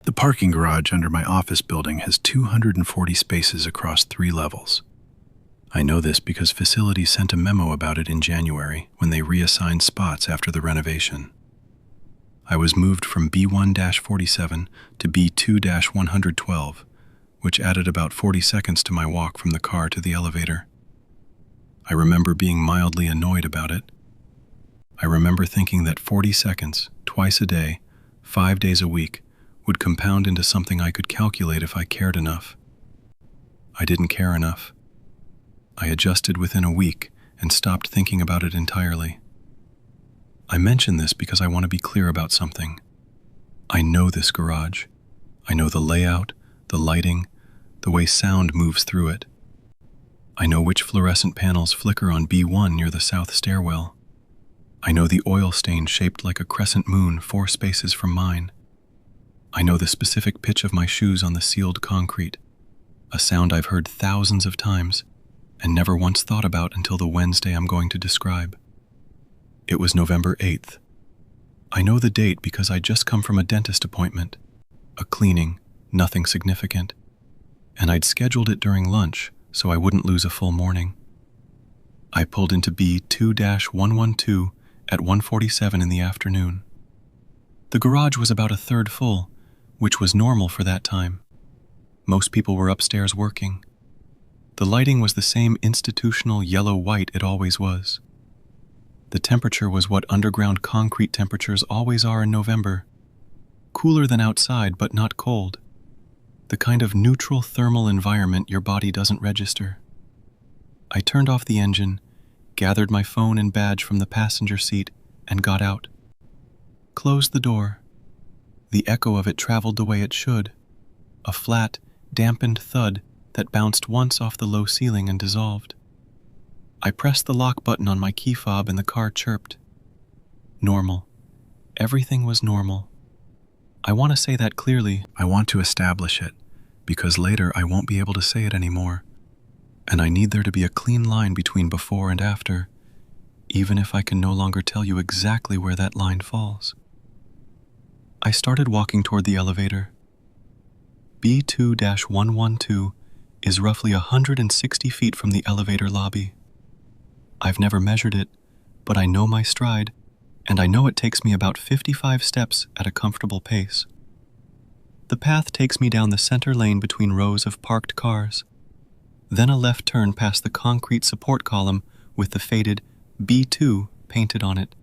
The parking garage under my office building has 240 spaces across 3 levels. I know this because facilities sent a memo about it in January when they reassigned spots after the renovation. I was moved from B1-47 to B2-112, which added about 40 seconds to my walk from the car to the elevator. I remember being mildly annoyed about it. I remember thinking that 40 seconds, twice a day, 5 days a week, would compound into something I could calculate if I cared enough. I didn't care enough. I adjusted within a week and stopped thinking about it entirely. I mention this because I want to be clear about something. I know this garage. I know the layout, the lighting, the way sound moves through it. I know which fluorescent panels flicker on B1 near the south stairwell. I know the oil stain shaped like a crescent moon 4 spaces from mine. I know the specific pitch of my shoes on the sealed concrete, a sound I've heard thousands of times and never once thought about until the Wednesday I'm going to describe. It was November 8th. I know the date because I'd just come from a dentist appointment, a cleaning, nothing significant, and I'd scheduled it during lunch so I wouldn't lose a full morning. I pulled into B2-112 at 1:47 in the afternoon. The garage was about a third full, which was normal for that time. Most people were upstairs working. The lighting was the same institutional yellow-white it always was. The temperature was what underground concrete temperatures always are in November. Cooler than outside, but not cold. The kind of neutral thermal environment your body doesn't register. I turned off the engine, gathered my phone and badge from the passenger seat, and got out. Closed the door. The echo of it traveled the way it should, a flat, dampened thud that bounced once off the low ceiling and dissolved. I pressed the lock button on my key fob and the car chirped. Normal. Everything was normal. I want to say that clearly. I want to establish it, because later I won't be able to say it anymore. And I need there to be a clean line between before and after, even if I can no longer tell you exactly where that line falls. I started walking toward the elevator. B2-112 is roughly 160 feet from the elevator lobby. I've never measured it, but I know my stride, and I know it takes me about 55 steps at a comfortable pace. The path takes me down the center lane between rows of parked cars, then a left turn past the concrete support column with the faded B2 painted on it,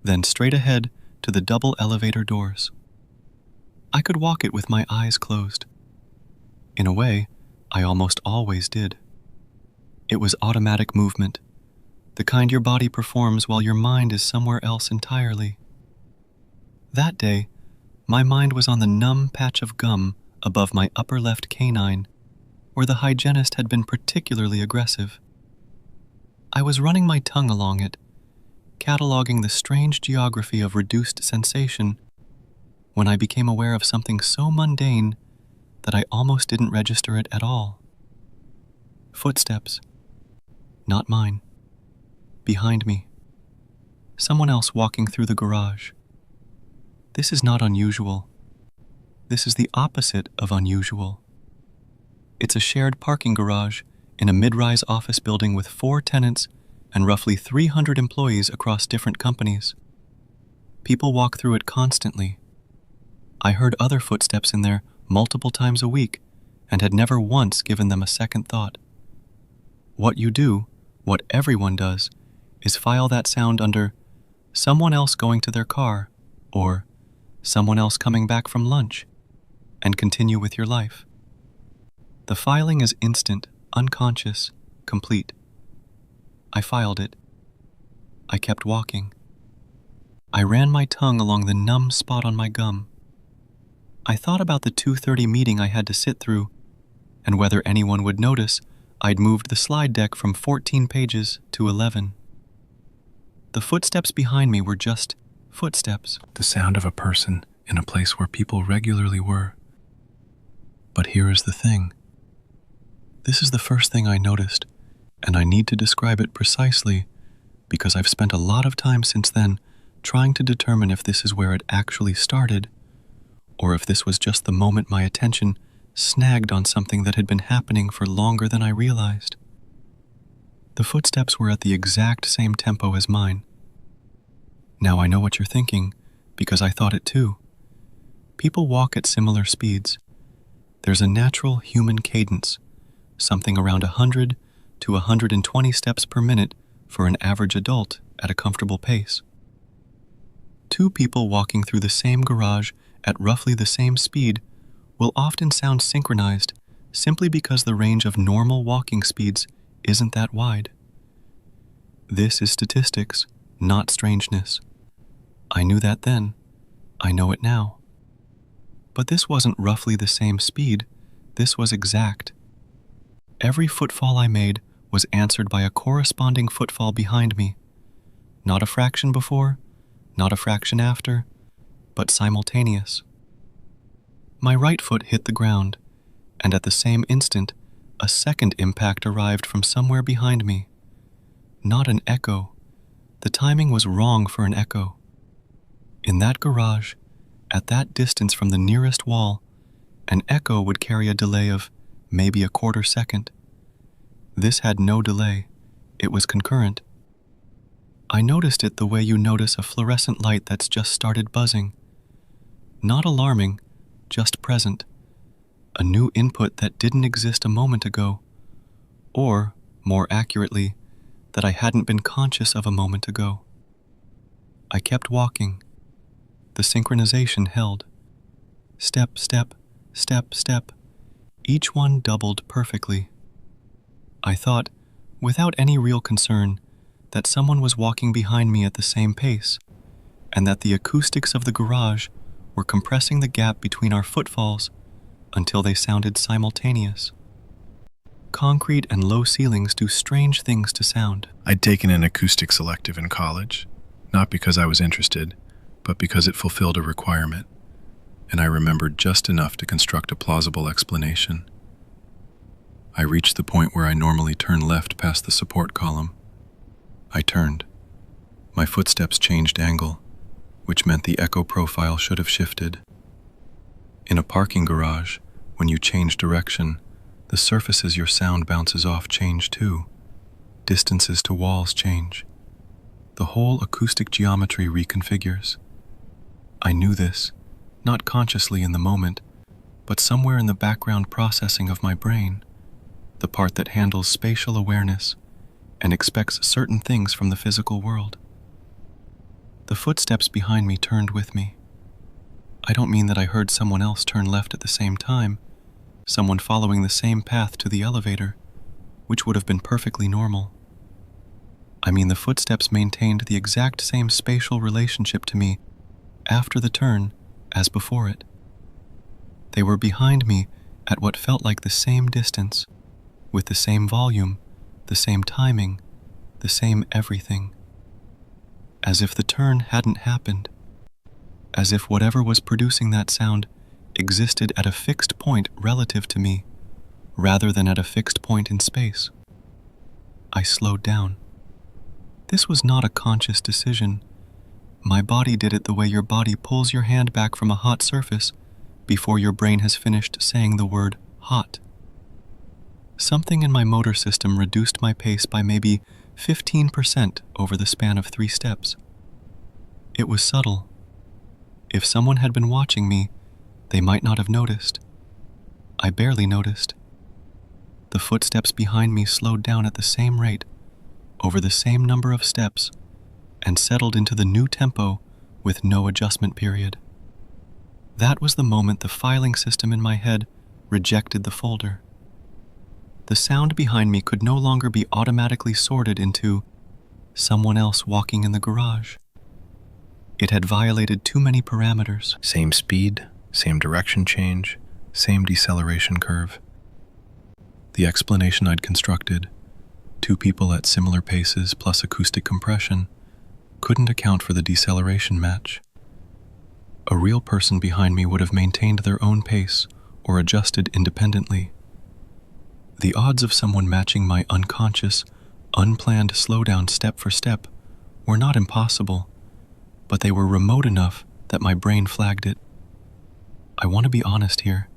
then straight ahead to the double elevator doors. I could walk it with my eyes closed. In a way, I almost always did. It was automatic movement, the kind your body performs while your mind is somewhere else entirely. That day, my mind was on the numb patch of gum above my upper left canine, where the hygienist had been particularly aggressive. I was running my tongue along it, cataloging the strange geography of reduced sensation, when I became aware of something so mundane that I almost didn't register it at all. Footsteps. Not mine. Behind me. Someone else walking through the garage. This is not unusual. This is the opposite of unusual. It's a shared parking garage in a mid-rise office building with 4 tenants and roughly 300 employees across different companies. People walk through it constantly. I heard other footsteps in there multiple times a week and had never once given them a second thought. What you do, what everyone does, is file that sound under someone else going to their car or someone else coming back from lunch and continue with your life. The filing is instant, unconscious, complete. I filed it. I kept walking. I ran my tongue along the numb spot on my gum. I thought about the 2:30 meeting I had to sit through, and whether anyone would notice I'd moved the slide deck from 14 pages to 11. The footsteps behind me were just footsteps. The sound of a person in a place where people regularly were. But here is the thing. This is the first thing I noticed, and I need to describe it precisely because I've spent a lot of time since then trying to determine if this is where it actually started or if this was just the moment my attention snagged on something that had been happening for longer than I realized. The footsteps were at the exact same tempo as mine. Now I know what you're thinking, because I thought it too. People walk at similar speeds. There's a natural human cadence, something around 100 to 120 steps per minute for an average adult at a comfortable pace. Two people walking through the same garage at roughly the same speed will often sound synchronized simply because the range of normal walking speeds isn't that wide. This is statistics, not strangeness. I knew that then. I know it now. But this wasn't roughly the same speed. This was exact. Every footfall I made was answered by a corresponding footfall behind me. Not a fraction before, not a fraction after, but simultaneous. My right foot hit the ground, and at the same instant, a second impact arrived from somewhere behind me. Not an echo. The timing was wrong for an echo. In that garage, at that distance from the nearest wall, an echo would carry a delay of maybe a quarter second. This had no delay. It was concurrent. I noticed it the way you notice a fluorescent light that's just started buzzing. Not alarming, just present. A new input that didn't exist a moment ago, or, more accurately, that I hadn't been conscious of a moment ago. I kept walking. The synchronization held. Step, step, step, step. Each one doubled perfectly. I thought, without any real concern, that someone was walking behind me at the same pace, and that the acoustics of the garage were compressing the gap between our footfalls until they sounded simultaneous. Concrete and low ceilings do strange things to sound. I'd taken an acoustics elective in college, not because I was interested, but because it fulfilled a requirement, and I remembered just enough to construct a plausible explanation. I reached the point where I normally turn left past the support column. I turned. My footsteps changed angle, which meant the echo profile should have shifted. In a parking garage, when you change direction, the surfaces your sound bounces off change too. Distances to walls change. The whole acoustic geometry reconfigures. I knew this, not consciously in the moment, but somewhere in the background processing of my brain, the part that handles spatial awareness and expects certain things from the physical world. The footsteps behind me turned with me. I don't mean that I heard someone else turn left at the same time, someone following the same path to the elevator, which would have been perfectly normal. I mean the footsteps maintained the exact same spatial relationship to me after the turn as before it. They were behind me at what felt like the same distance, with the same volume, the same timing, the same everything. As if the turn hadn't happened. As if whatever was producing that sound existed at a fixed point relative to me, rather than at a fixed point in space. I slowed down. This was not a conscious decision. My body did it the way your body pulls your hand back from a hot surface before your brain has finished saying the word hot. Something in my motor system reduced my pace by maybe 15% over the span of 3 steps. It was subtle. If someone had been watching me, they might not have noticed. I barely noticed. The footsteps behind me slowed down at the same rate, over the same number of steps, and settled into the new tempo with no adjustment period. That was the moment the filing system in my head rejected the folder. The sound behind me could no longer be automatically sorted into someone else walking in the garage. It had violated too many parameters. Same speed, same direction change, same deceleration curve. The explanation I'd constructed, 2 people at similar paces plus acoustic compression, couldn't account for the deceleration match. A real person behind me would have maintained their own pace or adjusted independently. The odds of someone matching my unconscious, unplanned slowdown step for step were not impossible, but they were remote enough that my brain flagged it. I want to be honest here.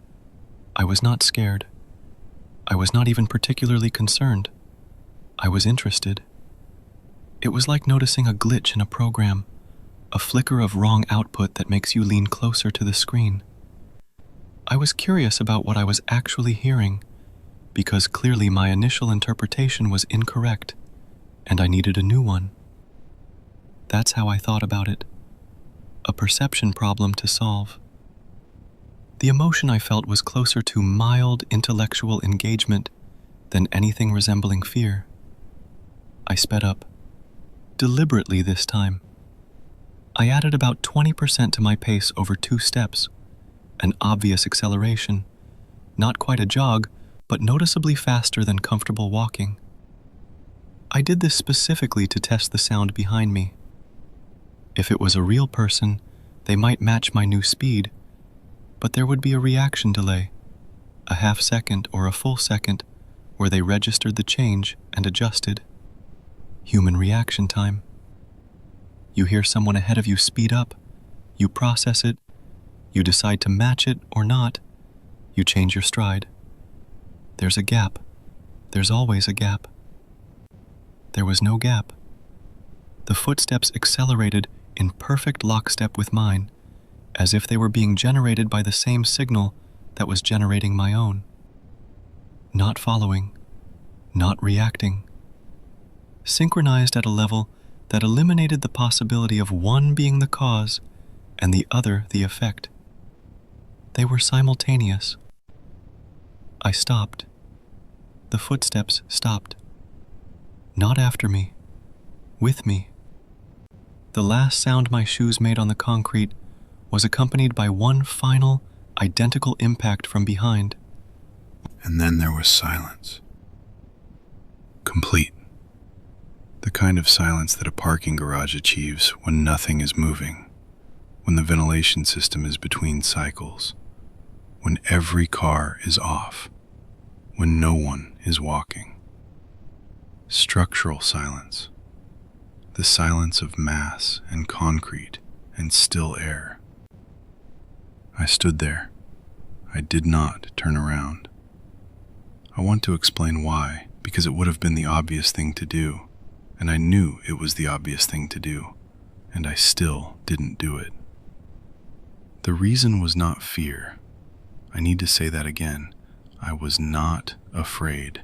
I was not scared. I was not even particularly concerned. I was interested. It was like noticing a glitch in a program, a flicker of wrong output that makes you lean closer to the screen. I was curious about what I was actually hearing, because clearly my initial interpretation was incorrect, and I needed a new one. That's how I thought about it. A perception problem to solve. The emotion I felt was closer to mild intellectual engagement than anything resembling fear. I sped up. Deliberately this time. I added about 20% to my pace over 2 steps, an obvious acceleration, not quite a jog, but noticeably faster than comfortable walking. I did this specifically to test the sound behind me. If it was a real person, they might match my new speed, but there would be a reaction delay, a half second or a full second, where they registered the change and adjusted. Human reaction time. You hear someone ahead of you speed up, you process it, you decide to match it or not, you change your stride. There's a gap. There's always a gap. There was no gap. The footsteps accelerated in perfect lockstep with mine, as if they were being generated by the same signal that was generating my own. Not following, not reacting. Synchronized at a level that eliminated the possibility of one being the cause and the other the effect. They were simultaneous. I stopped. The footsteps stopped. Not after me, with me. The last sound my shoes made on the concrete was accompanied by one final, identical impact from behind. And then there was silence. Complete. The kind of silence that a parking garage achieves when nothing is moving, when the ventilation system is between cycles, when every car is off, when no one is walking. Structural silence. The silence of mass and concrete and still air. I stood there. I did not turn around. I want to explain why, because it would have been the obvious thing to do, and I knew it was the obvious thing to do, and I still didn't do it. The reason was not fear. I need to say that again. I was not afraid.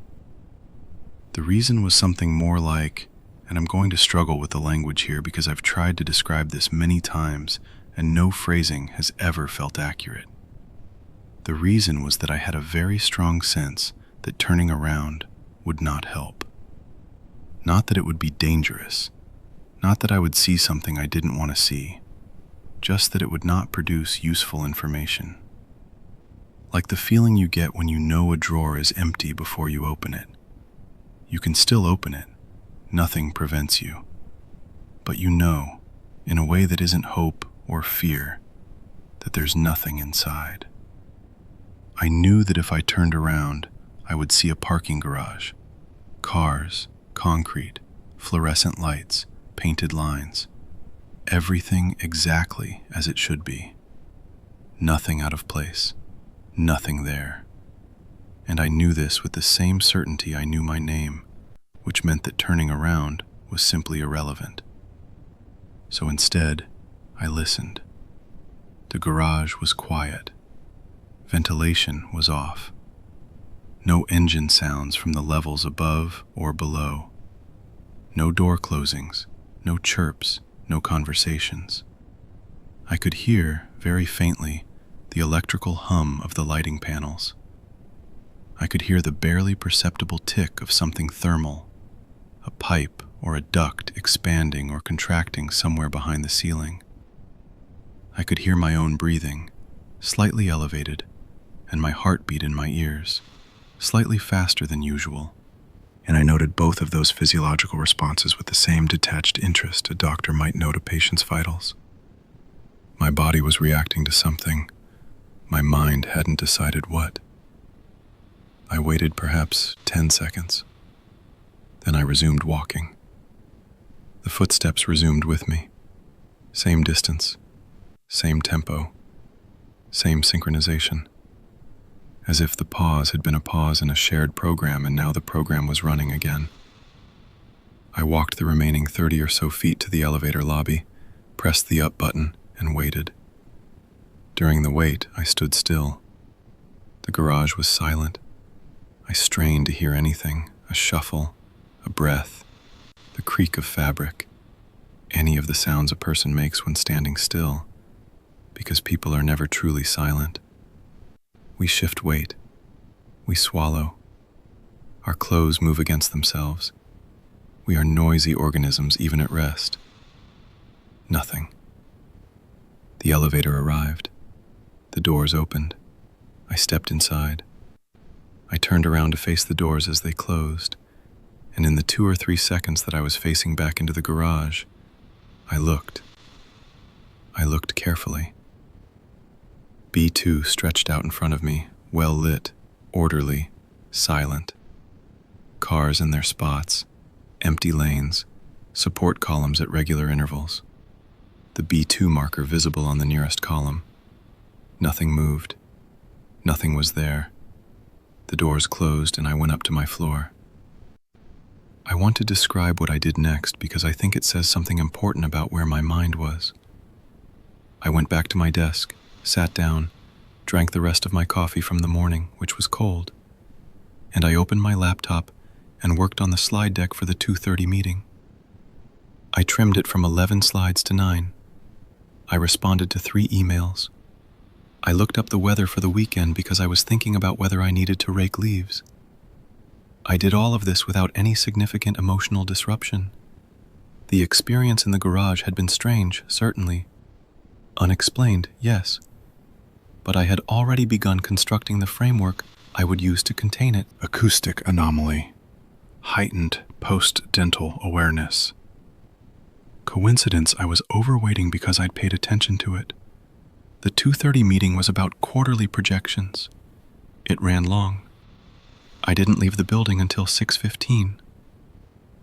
The reason was something more like, and I'm going to struggle with the language here because I've tried to describe this many times and no phrasing has ever felt accurate. The reason was that I had a very strong sense that turning around would not help. Not that it would be dangerous, not that I would see something I didn't want to see, just that it would not produce useful information. Like the feeling you get when you know a drawer is empty before you open it. You can still open it, nothing prevents you, but you know, in a way that isn't hope or fear, that there's nothing inside. I knew that if I turned around, I would see a parking garage, cars, concrete, fluorescent lights, painted lines, everything exactly as it should be. Nothing out of place, nothing there. And I knew this with the same certainty I knew my name, which meant that turning around was simply irrelevant. So instead, I listened. The garage was quiet. Ventilation was off. No engine sounds from the levels above or below. No door closings, no chirps, no conversations. I could hear, very faintly, the electrical hum of the lighting panels. I could hear the barely perceptible tick of something thermal, a pipe or a duct expanding or contracting somewhere behind the ceiling. I could hear my own breathing, slightly elevated, and my heartbeat in my ears, slightly faster than usual. And I noted both of those physiological responses with the same detached interest a doctor might note a patient's vitals. My body was reacting to something. My mind hadn't decided what. I waited perhaps 10 seconds. Then I resumed walking. The footsteps resumed with me. Same distance, same tempo. Same synchronization. As if the pause had been a pause in a shared program and now the program was running again. I walked the remaining 30 or so feet to the elevator lobby, pressed the up button, and waited. During the wait, I stood still. The garage was silent. I strained to hear anything, a shuffle, a breath, the creak of fabric, any of the sounds a person makes when standing still, because people are never truly silent. We shift weight. We swallow. Our clothes move against themselves. We are noisy organisms even at rest. Nothing. The elevator arrived. The doors opened. I stepped inside. I turned around to face the doors as they closed, and in the 2 or 3 seconds that I was facing back into the garage, I looked. I looked carefully. B2 stretched out in front of me, well lit, orderly, silent. Cars in their spots, empty lanes, support columns at regular intervals. The B2 marker visible on the nearest column. Nothing moved. Nothing was there. The doors closed and I went up to my floor. I want to describe what I did next because I think it says something important about where my mind was. I went back to my desk, sat down, drank the rest of my coffee from the morning, which was cold, and I opened my laptop and worked on the slide deck for the 2:30 meeting. I trimmed it from 11 slides to 9. I responded to 3 emails. I looked up the weather for the weekend because I was thinking about whether I needed to rake leaves. I did all of this without any significant emotional disruption. The experience in the garage had been strange, certainly. Unexplained, yes. But I had already begun constructing the framework I would use to contain it. Acoustic anomaly. Heightened post-dental awareness. Coincidence, I was overweighting because I'd paid attention to it. The 2:30 meeting was about quarterly projections. It ran long. I didn't leave the building until 6:15.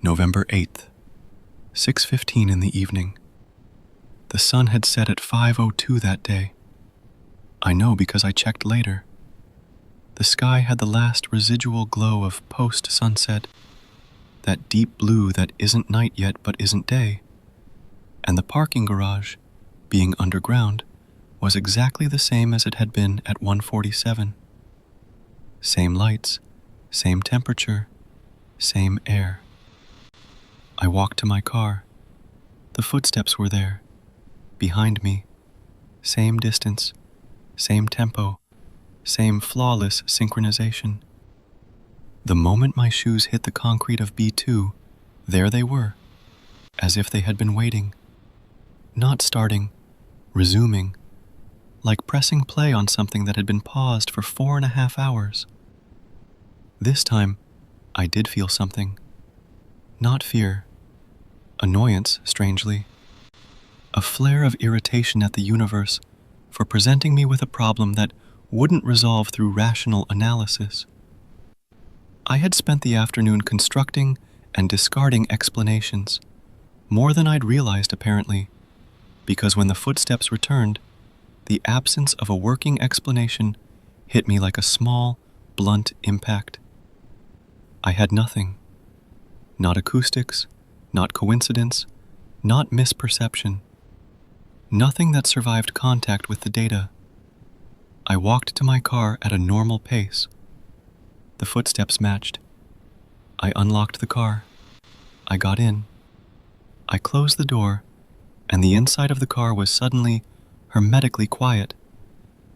November 8th, 6:15 in the evening. The sun had set at 5:02 that day. I know because I checked later. The sky had the last residual glow of post-sunset, that deep blue that isn't night yet but isn't day. And the parking garage, being underground, was exactly the same as it had been at 147. Same lights, same temperature, same air. I walked to my car. The footsteps were there, behind me. Same distance, same tempo, same flawless synchronization. The moment my shoes hit the concrete of B2, there they were, as if they had been waiting. Not starting, resuming, like pressing play on something that had been paused for 4.5 hours. This time, I did feel something. Not fear. Annoyance, strangely. A flare of irritation at the universe for presenting me with a problem that wouldn't resolve through rational analysis. I had spent the afternoon constructing and discarding explanations, more than I'd realized apparently, because when the footsteps returned, the absence of a working explanation hit me like a small, blunt impact. I had nothing. Not acoustics, not coincidence, not misperception. Nothing that survived contact with the data. I walked to my car at a normal pace. The footsteps matched. I unlocked the car. I got in. I closed the door, and the inside of the car was suddenly hermetically quiet,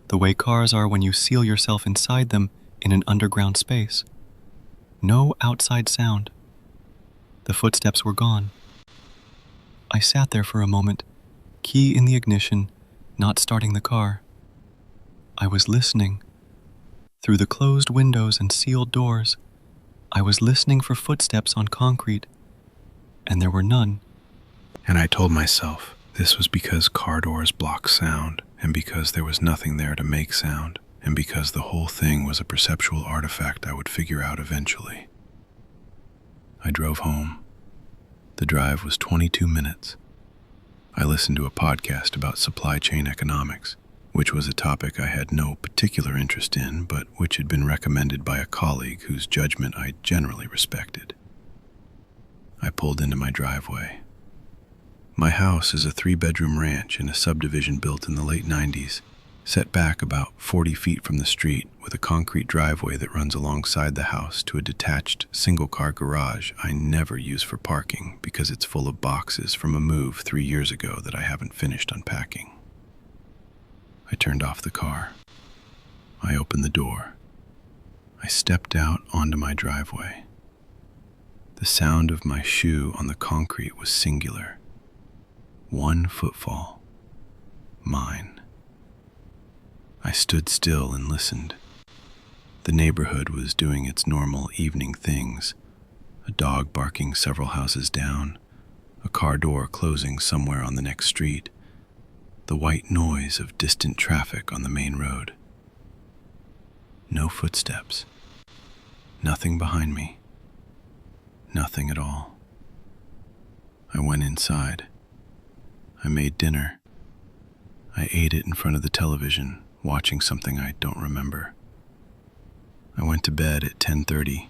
the way cars are when you seal yourself inside them in an underground space. No outside sound. The footsteps were gone. I sat there for a moment, key in the ignition, not starting the car. I was listening. Through the closed windows and sealed doors, I was listening for footsteps on concrete, and there were none. And I told myself this was because car doors block sound, and because there was nothing there to make sound, and because the whole thing was a perceptual artifact I would figure out eventually. I drove home. The drive was 22 minutes. I listened to a podcast about supply chain economics, which was a topic I had no particular interest in, but which had been recommended by a colleague whose judgment I generally respected. I pulled into my driveway. My house is a 3-bedroom ranch in a subdivision built in the late 90s, set back about 40 feet from the street with a concrete driveway that runs alongside the house to a detached single-car garage I never use for parking because it's full of boxes from a move 3 years ago that I haven't finished unpacking. I turned off the car. I opened the door. I stepped out onto my driveway. The sound of my shoe on the concrete was singular. One footfall. Mine. I stood still and listened. The neighborhood was doing its normal evening things, a dog barking several houses down, a car door closing somewhere on the next street, the white noise of distant traffic on the main road. No footsteps. Nothing behind me. Nothing at all. I went inside. I made dinner. I ate it in front of the television, watching something I don't remember. I went to bed at 10:30,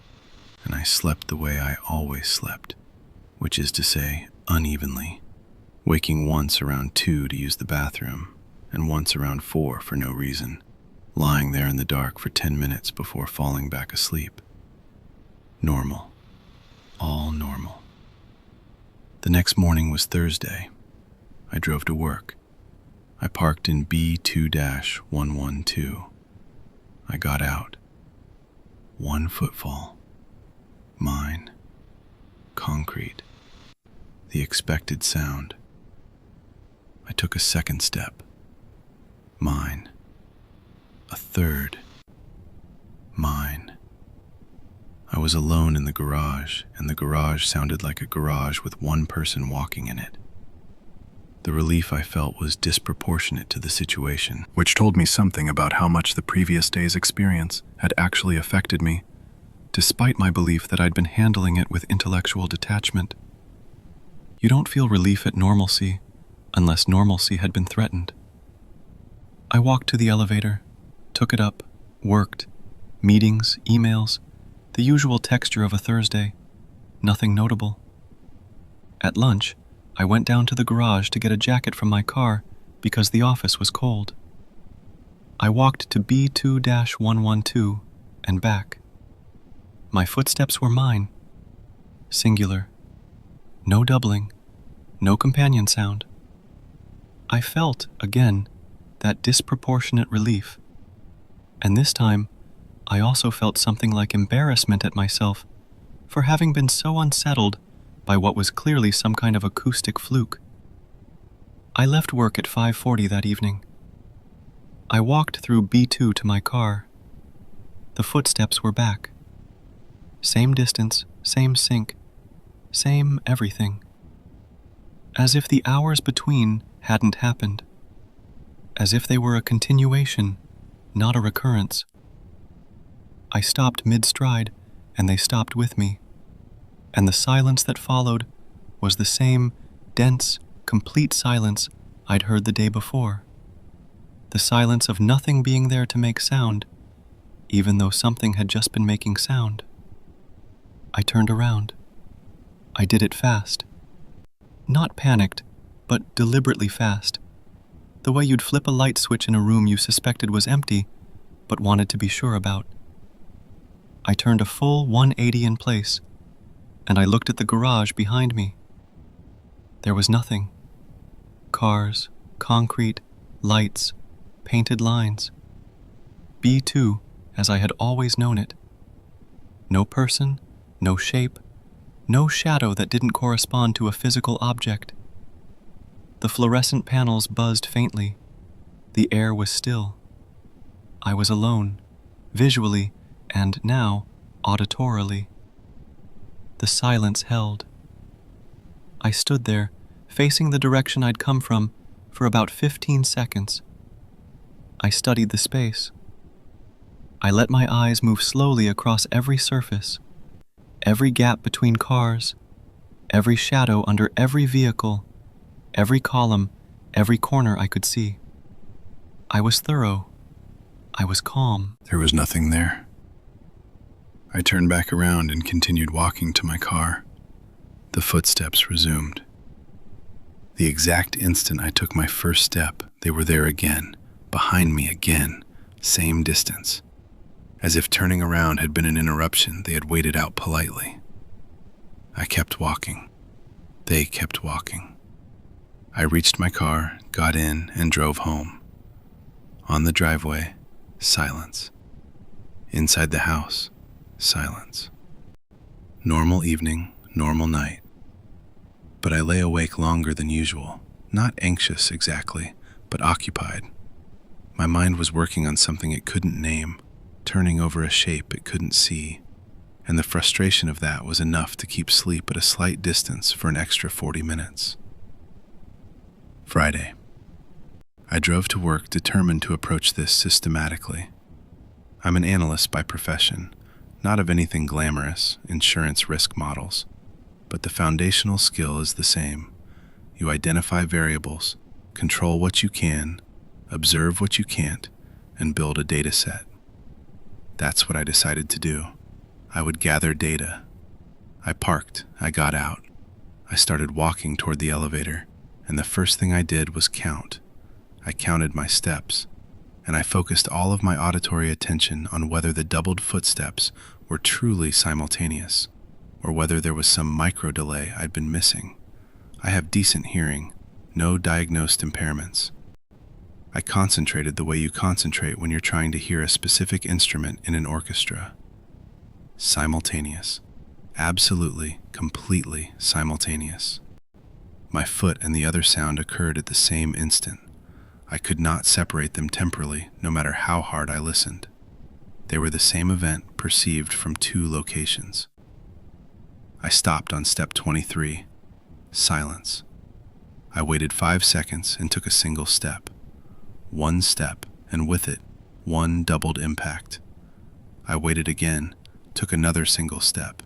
and I slept the way I always slept, which is to say, unevenly, waking once around 2 to use the bathroom, and once around 4 for no reason, lying there in the dark for 10 minutes before falling back asleep. Normal. All normal. The next morning was Thursday. I drove to work. I parked in B2-112. I got out. One footfall. Mine. Concrete. The expected sound. I took a second step. Mine. A third. Mine. I was alone in the garage, and the garage sounded like a garage with one person walking in it. The relief I felt was disproportionate to the situation, which told me something about how much the previous day's experience had actually affected me, despite my belief that I'd been handling it with intellectual detachment. You don't feel relief at normalcy unless normalcy had been threatened. I walked to the elevator, took it up, worked, meetings, emails, the usual texture of a Thursday, nothing notable. At lunch, I went down to the garage to get a jacket from my car because the office was cold. I walked to B2-112 and back. My footsteps were mine, singular, no doubling, no companion sound. I felt, again, that disproportionate relief, and this time I also felt something like embarrassment at myself for having been so unsettled by what was clearly some kind of acoustic fluke. I left work at 5:40 that evening. I walked through B2 to my car. The footsteps were back. Same distance, same sync, same everything. As if the hours between hadn't happened. As if they were a continuation, not a recurrence. I stopped mid-stride, and they stopped with me. And the silence that followed was the same dense, complete silence I'd heard the day before. The silence of nothing being there to make sound, even though something had just been making sound. I turned around. I did it fast. Not panicked, but deliberately fast. The way you'd flip a light switch in a room you suspected was empty, but wanted to be sure about. I turned a full 180 in place, and I looked at the garage behind me. There was nothing. Cars, concrete, lights, painted lines. B2, as I had always known it. No person, no shape, no shadow that didn't correspond to a physical object. The fluorescent panels buzzed faintly. The air was still. I was alone, visually, and now, auditorily. The silence held. I stood there, facing the direction I'd come from, for about 15 seconds. I studied the space. I let my eyes move slowly across every surface, every gap between cars, every shadow under every vehicle, every column, every corner I could see. I was thorough. I was calm. There was nothing there. I turned back around and continued walking to my car. The footsteps resumed. The exact instant I took my first step, they were there again, behind me again, same distance. As if turning around had been an interruption, they had waited out politely. I kept walking. They kept walking. I reached my car, got in, and drove home. On the driveway, silence. Inside the house, silence. Normal evening, normal night. But I lay awake longer than usual, not anxious exactly, but occupied. My mind was working on something it couldn't name, turning over a shape it couldn't see, and the frustration of that was enough to keep sleep at a slight distance for an extra 40 minutes. Friday. I drove to work determined to approach this systematically. I'm an analyst by profession, not of anything glamorous, insurance risk models, but the foundational skill is the same. You identify variables, control what you can, observe what you can't, and build a data set. That's what I decided to do. I would gather data. I parked, I got out. I started walking toward the elevator, and the first thing I did was count. I counted my steps, and I focused all of my auditory attention on whether the doubled footsteps were truly simultaneous, or whether there was some micro delay I'd been missing. I have decent hearing, no diagnosed impairments. I concentrated the way you concentrate when you're trying to hear a specific instrument in an orchestra. Simultaneous. Absolutely, completely simultaneous. My foot and the other sound occurred at the same instant. I could not separate them temporally, no matter how hard I listened. They were the same event perceived from two locations. I stopped on step 23. Silence. I waited 5 seconds and took a single step. One step, and with it, one doubled impact. I waited again, took another single step.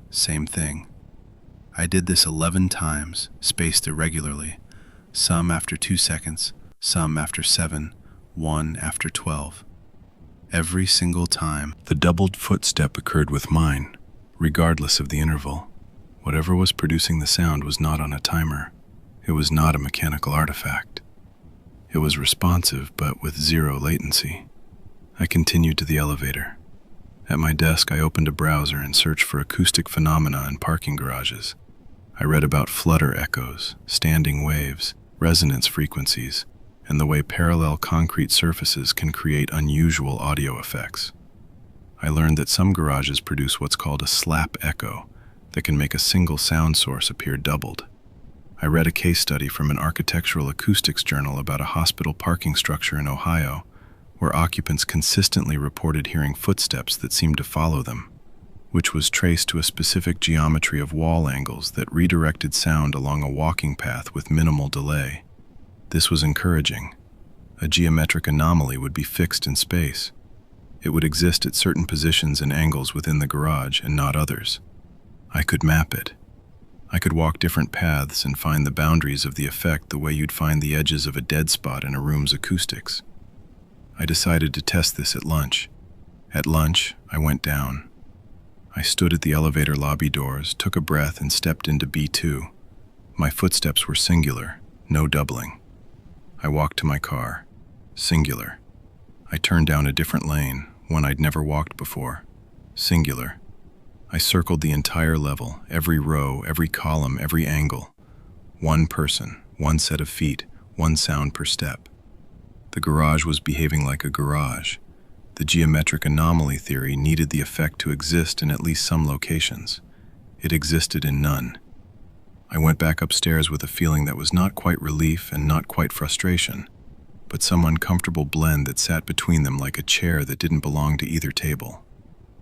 Same thing. I did this 11 times, spaced irregularly, some after 2 seconds, some after 7, one after 12. Every single time, the doubled footstep occurred with mine, regardless of the interval. Whatever was producing the sound was not on a timer. It was not a mechanical artifact. It was responsive, but with zero latency. I continued to the elevator. At my desk, I opened a browser and searched for acoustic phenomena in parking garages. I read about flutter echoes, standing waves, resonance frequencies, and the way parallel concrete surfaces can create unusual audio effects. I learned that some garages produce what's called a slap echo that can make a single sound source appear doubled. I read a case study from an architectural acoustics journal about a hospital parking structure in Ohio where occupants consistently reported hearing footsteps that seemed to follow them, which was traced to a specific geometry of wall angles that redirected sound along a walking path with minimal delay. This was encouraging. A geometric anomaly would be fixed in space. It would exist at certain positions and angles within the garage and not others. I could map it. I could walk different paths and find the boundaries of the effect the way you'd find the edges of a dead spot in a room's acoustics. I decided to test this at lunch. At lunch, I went down. I stood at the elevator lobby doors, took a breath, and stepped into B2. My footsteps were singular, no doubling. I walked to my car. Singular. I turned down a different lane, one I'd never walked before. Singular. I circled the entire level, every row, every column, every angle. One person, one set of feet, one sound per step. The garage was behaving like a garage. The geometric anomaly theory needed the effect to exist in at least some locations. It existed in none. I went back upstairs with a feeling that was not quite relief and not quite frustration, but some uncomfortable blend that sat between them like a chair that didn't belong to either table.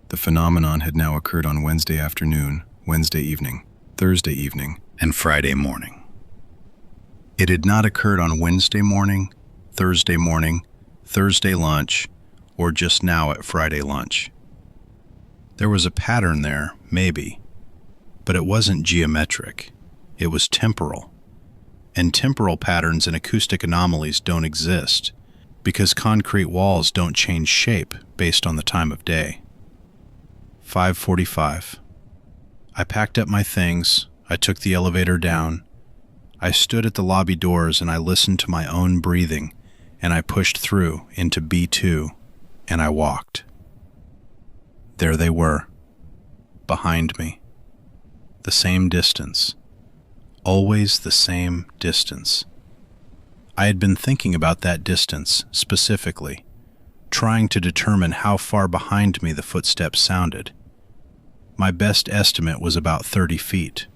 The phenomenon had now occurred on Wednesday afternoon, Wednesday evening, Thursday evening, and Friday morning. It had not occurred on Wednesday morning, Thursday lunch, or just now at Friday lunch. There was a pattern there, maybe, but it wasn't geometric. It was temporal. And temporal patterns in acoustic anomalies don't exist. because concrete walls don't change shape based on the time of day. 5:45. I packed up my things, I took the elevator down, I stood at the lobby doors and I listened to my own breathing, and I pushed through into B2, and I walked. There they were, behind me. The same distance. Always the same distance. I had been thinking about that distance specifically, trying to determine how far behind me the footsteps sounded. My best estimate was about 30 feet.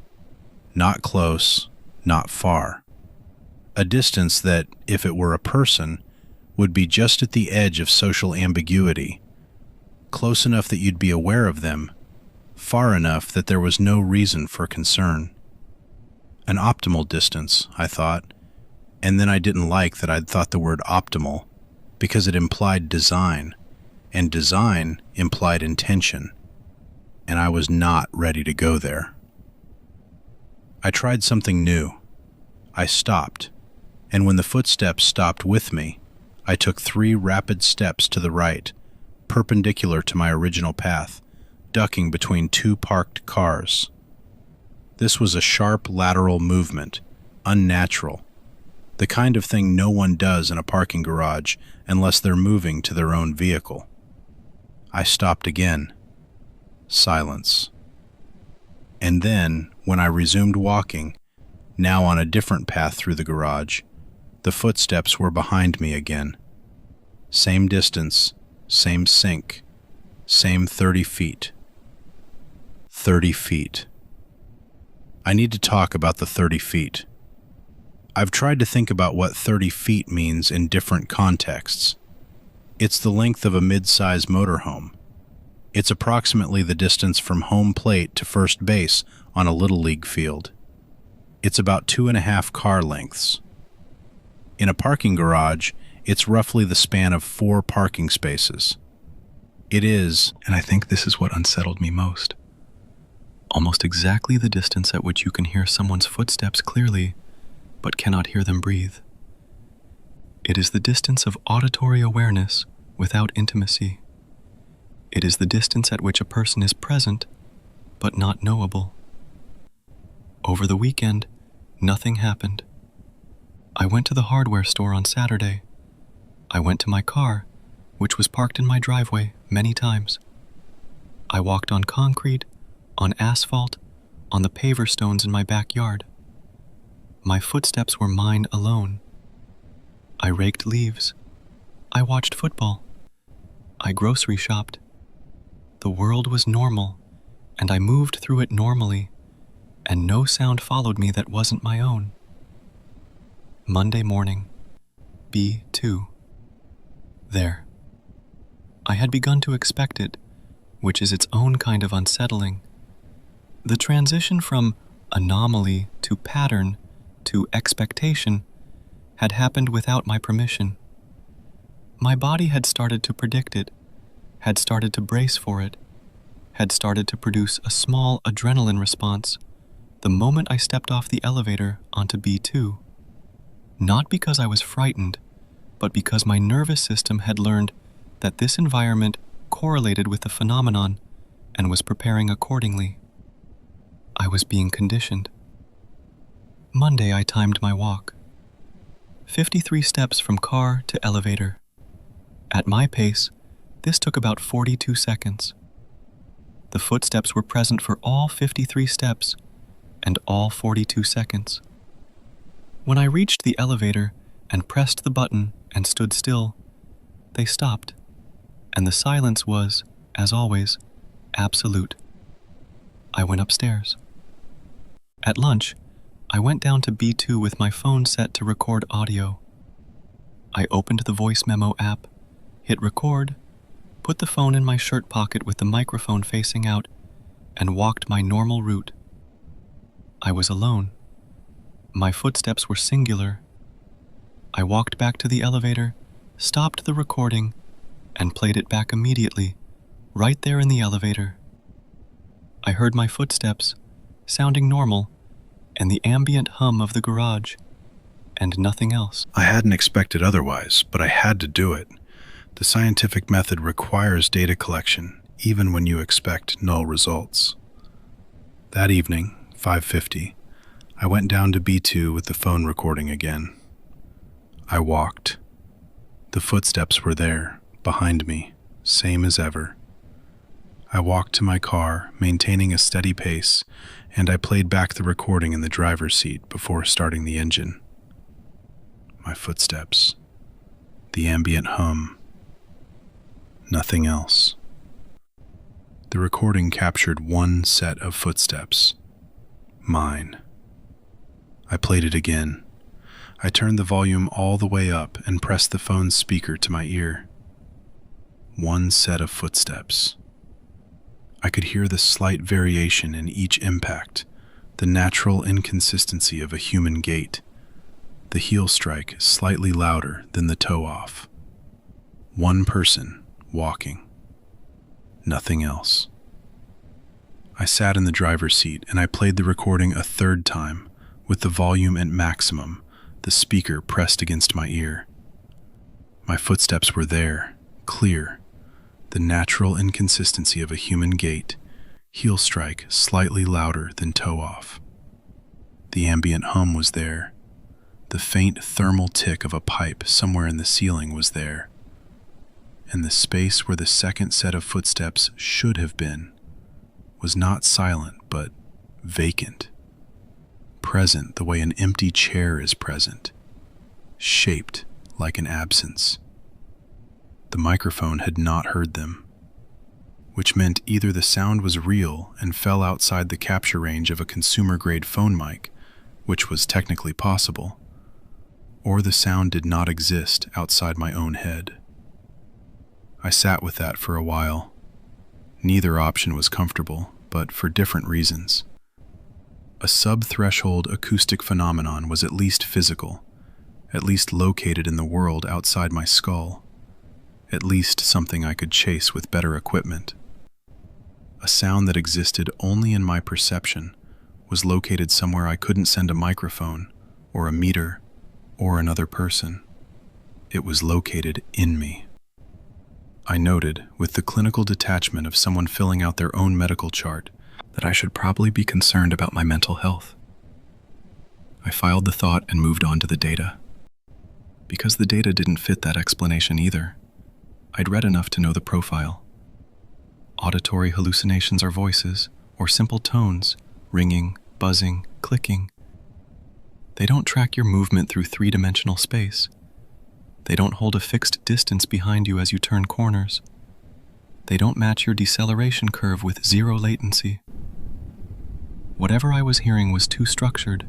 Not close, not far. A distance that, if it were a person, would be just at the edge of social ambiguity, close enough that you'd be aware of them, far enough that there was no reason for concern. An optimal distance, I thought, and then I didn't like that I'd thought the word optimal, because it implied design, and design implied intention, and I was not ready to go there. I tried something new. I stopped, and when the footsteps stopped with me, I took 3 rapid steps to the right, perpendicular to my original path, ducking between 2 parked cars. This was a sharp lateral movement, unnatural, the kind of thing no one does in a parking garage unless they're moving to their own vehicle. I stopped again. Silence. And then, when I resumed walking, now on a different path through the garage, the footsteps were behind me again. Same distance, same sync, same 30 feet. 30 feet. I need to talk about the 30 feet. I've tried to think about what 30 feet means in different contexts. It's the length of a mid-size motorhome. It's approximately the distance from home plate to first base on a Little League field. It's about 2.5 car lengths. In a parking garage, it's roughly the span of 4 parking spaces. It is, and I think this is what unsettled me most, almost exactly the distance at which you can hear someone's footsteps clearly, but cannot hear them breathe. It is the distance of auditory awareness without intimacy. It is the distance at which a person is present, but not knowable. Over the weekend, nothing happened. I went to the hardware store on Saturday. I went to my car, which was parked in my driveway many times. I walked on concrete, on asphalt, on the paver stones in my backyard. My footsteps were mine alone. I raked leaves. I watched football. I grocery shopped. The world was normal, and I moved through it normally, and no sound followed me that wasn't my own. Monday morning, B2. There. I had begun to expect it, which is its own kind of unsettling. The transition from anomaly to pattern to expectation had happened without my permission. My body had started to predict it, had started to brace for it, had started to produce a small adrenaline response the moment I stepped off the elevator onto B2. Not because I was frightened, but because my nervous system had learned that this environment correlated with the phenomenon and was preparing accordingly. I was being conditioned. Monday, I timed my walk. 53 steps from car to elevator. At my pace, this took about 42 seconds. The footsteps were present for all 53 steps and all 42 seconds. When I reached the elevator and pressed the button and stood still, they stopped, and the silence was, as always, absolute. I went upstairs. At lunch, I went down to B2 with my phone set to record audio. I opened the voice memo app, hit record, put the phone in my shirt pocket with the microphone facing out, and walked my normal route. I was alone. My footsteps were singular. I walked back to the elevator, stopped the recording, and played it back immediately, right there in the elevator. I heard my footsteps, sounding normal, and the ambient hum of the garage. and nothing else. I hadn't expected otherwise, but I had to do it. The scientific method requires data collection, even when you expect null results. That evening, 5:50, I went down to B2 with the phone recording again. I walked. The footsteps were there, behind me, same as ever. I walked to my car, maintaining a steady pace, and I played back the recording in the driver's seat before starting the engine. My footsteps. The ambient hum. Nothing else. The recording captured one set of footsteps. Mine. I played it again. I turned the volume all the way up and pressed the phone's speaker to my ear. One set of footsteps. I could hear the slight variation in each impact, the natural inconsistency of a human gait, the heel strike slightly louder than the toe off. One person walking. Nothing else. I sat in the driver's seat and I played the recording a third time, with the volume at maximum, the speaker pressed against my ear. My footsteps were there, clear, the natural inconsistency of a human gait, heel strike slightly louder than toe off. The ambient hum was there. The faint thermal tick of a pipe somewhere in the ceiling was there. And the space where the second set of footsteps should have been was not silent, but vacant. Present the way an empty chair is present, shaped like an absence. The microphone had not heard them, which meant either the sound was real and fell outside the capture range of a consumer-grade phone mic, which was technically possible, or the sound did not exist outside my own head. I sat with that for a while. Neither option was comfortable, but for different reasons. A sub-threshold acoustic phenomenon was at least physical, at least located in the world outside my skull, at least something I could chase with better equipment. A sound that existed only in my perception was located somewhere I couldn't send a microphone, or a meter, or another person. It was located in me. I noted, with the clinical detachment of someone filling out their own medical chart, that I should probably be concerned about my mental health. I filed the thought and moved on to the data. Because the data didn't fit that explanation either, I'd read enough to know the profile. Auditory hallucinations are voices, or simple tones, ringing, buzzing, clicking. They don't track your movement through three-dimensional space. They don't hold a fixed distance behind you as you turn corners. They don't match your deceleration curve with zero latency. Whatever I was hearing was too structured,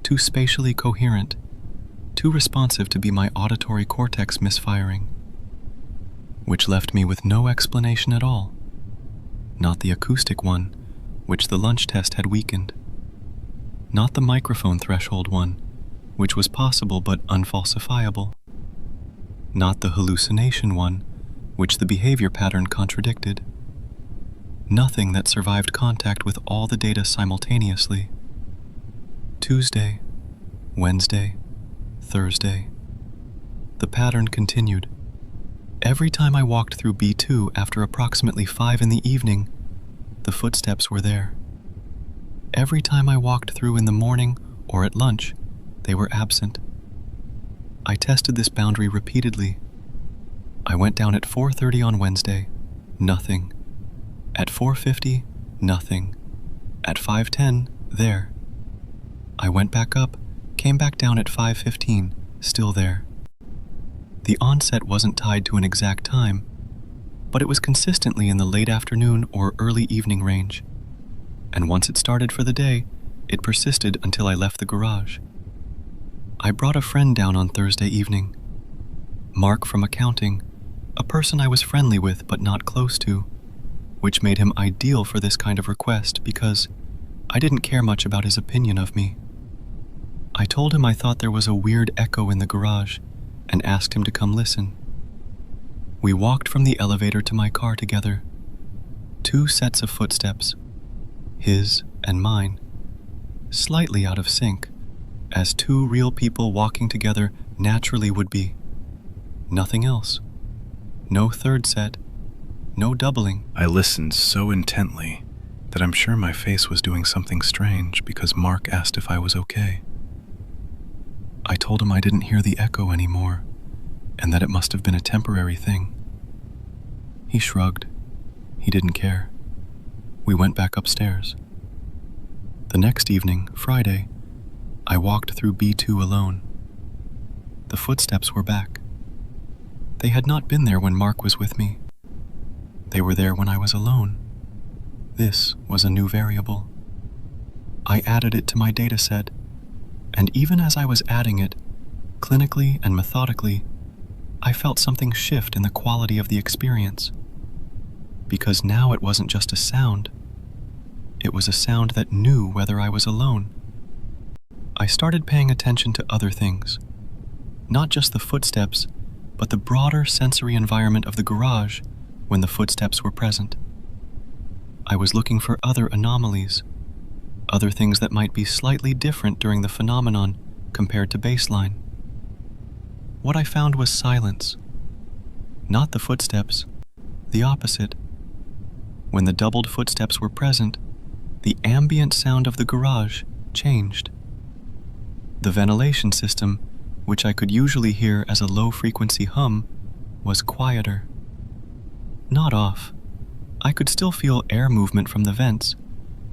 too spatially coherent, too responsive to be my auditory cortex misfiring, which left me with no explanation at all. Not the acoustic one, which the lunch test had weakened. Not the microphone threshold one, which was possible but unfalsifiable. Not the hallucination one, which the behavior pattern contradicted. Nothing that survived contact with all the data simultaneously. Tuesday, Wednesday, Thursday. The pattern continued. Every time I walked through B2 after approximately 5 in the evening, the footsteps were there. Every time I walked through in the morning or at lunch, they were absent. I tested this boundary repeatedly. I went down at 4:30 on Wednesday, nothing. At 4:50, nothing. At 5:10, there. I went back up, came back down at 5:15, still there. The onset wasn't tied to an exact time, but it was consistently in the late afternoon or early evening range. And once it started for the day, it persisted until I left the garage. I brought a friend down on Thursday evening. Mark from accounting, a person I was friendly with but not close to, which made him ideal for this kind of request because I didn't care much about his opinion of me. I told him I thought there was a weird echo in the garage and asked him to come listen. We walked from the elevator to my car together. 2 sets of footsteps, his and mine, slightly out of sync, as two real people walking together naturally would be. Nothing else. No third set. No doubling. I listened so intently that I'm sure my face was doing something strange because Mark asked if I was okay. I told him I didn't hear the echo anymore and that it must have been a temporary thing. He shrugged. He didn't care. We went back upstairs. The next evening, Friday, I walked through B2 alone. The footsteps were back. They had not been there when Mark was with me. They were there when I was alone. This was a new variable. I added it to my dataset, and even as I was adding it, clinically and methodically, I felt something shift in the quality of the experience. Because now it wasn't just a sound. It was a sound that knew whether I was alone. I started paying attention to other things, not just the footsteps, but the broader sensory environment of the garage when the footsteps were present. I was looking for other anomalies, other things that might be slightly different during the phenomenon compared to baseline. What I found was silence. Not the footsteps, the opposite. When the doubled footsteps were present, the ambient sound of the garage changed. The ventilation system, which I could usually hear as a low-frequency hum, was quieter. Not off. I could still feel air movement from the vents,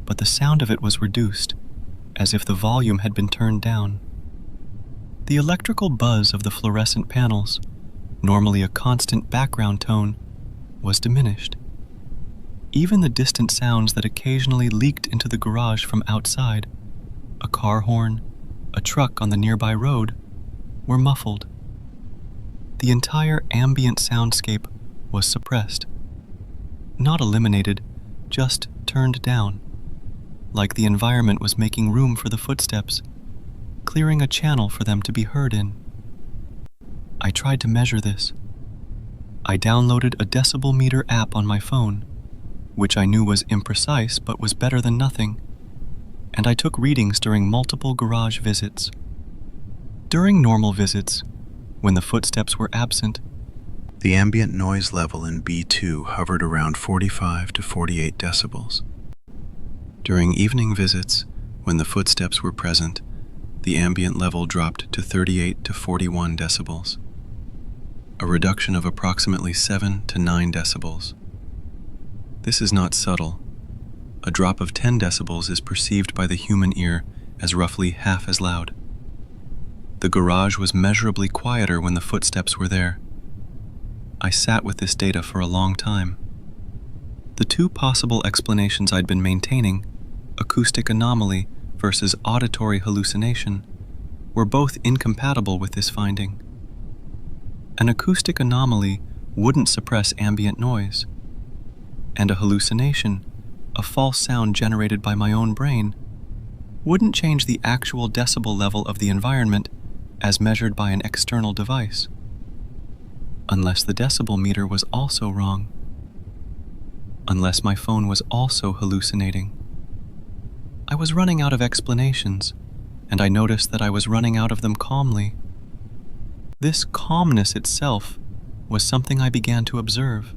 but the sound of it was reduced, as if the volume had been turned down. The electrical buzz of the fluorescent panels, normally a constant background tone, was diminished. Even the distant sounds that occasionally leaked into the garage from outside, a car horn, a truck on the nearby road, were muffled. The entire ambient soundscape was suppressed. Not eliminated, just turned down, like the environment was making room for the footsteps, clearing a channel for them to be heard in. I tried to measure this. I downloaded a decibel meter app on my phone, which I knew was imprecise but was better than nothing, and I took readings during multiple garage visits. During normal visits, when the footsteps were absent, the ambient noise level in B2 hovered around 45 to 48 decibels. During evening visits, when the footsteps were present, the ambient level dropped to 38 to 41 decibels, a reduction of approximately 7 to 9 decibels. This is not subtle. A drop of 10 decibels is perceived by the human ear as roughly half as loud. The garage was measurably quieter when the footsteps were there. I sat with this data for a long time. The two possible explanations I'd been maintaining, acoustic anomaly versus auditory hallucination, were both incompatible with this finding. An acoustic anomaly wouldn't suppress ambient noise, and a hallucination, a false sound generated by my own brain, wouldn't change the actual decibel level of the environment as measured by an external device, unless the decibel meter was also wrong, unless my phone was also hallucinating. I was running out of explanations, and I noticed that I was running out of them calmly. This calmness itself was something I began to observe.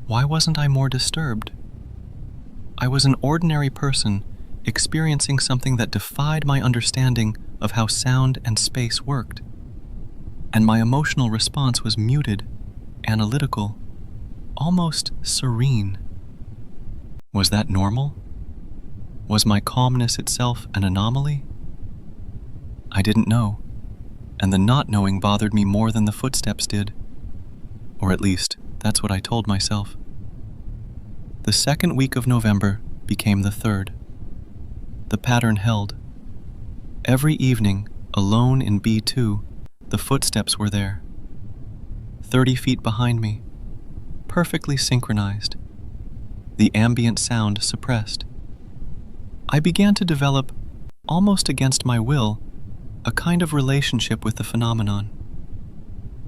Why wasn't I more disturbed? I was an ordinary person experiencing something that defied my understanding of how sound and space worked, and my emotional response was muted, analytical, almost serene. Was that normal? Was my calmness itself an anomaly? I didn't know, and the not knowing bothered me more than the footsteps did, or at least that's what I told myself. The second week of November became the third. The pattern held. Every evening, alone in B2, the footsteps were there. 30 feet behind me, perfectly synchronized. The ambient sound suppressed. I began to develop, almost against my will, a kind of relationship with the phenomenon.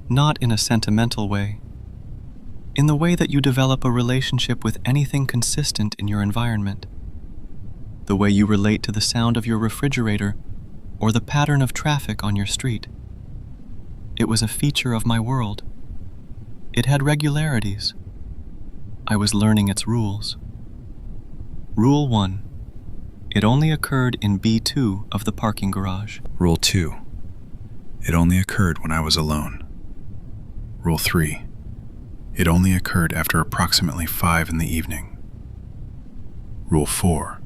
Not in a sentimental way. In the way that you develop a relationship with anything consistent in your environment. The way you relate to the sound of your refrigerator or the pattern of traffic on your street. It was a feature of my world. It had regularities. I was learning its rules. Rule 1. It only occurred in B2 of the parking garage. Rule 2. It only occurred when I was alone. Rule 3. It only occurred after approximately 5 in the evening. Rule 4.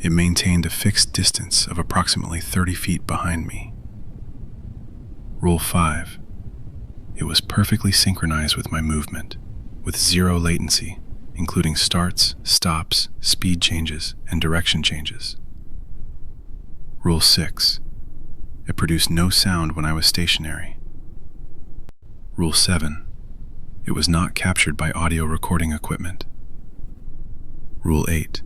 It maintained a fixed distance of approximately 30 feet behind me. Rule 5. It was perfectly synchronized with my movement, with zero latency, including starts, stops, speed changes, and direction changes. Rule 6. It produced no sound when I was stationary. Rule 7. It was not captured by audio recording equipment. Rule 8.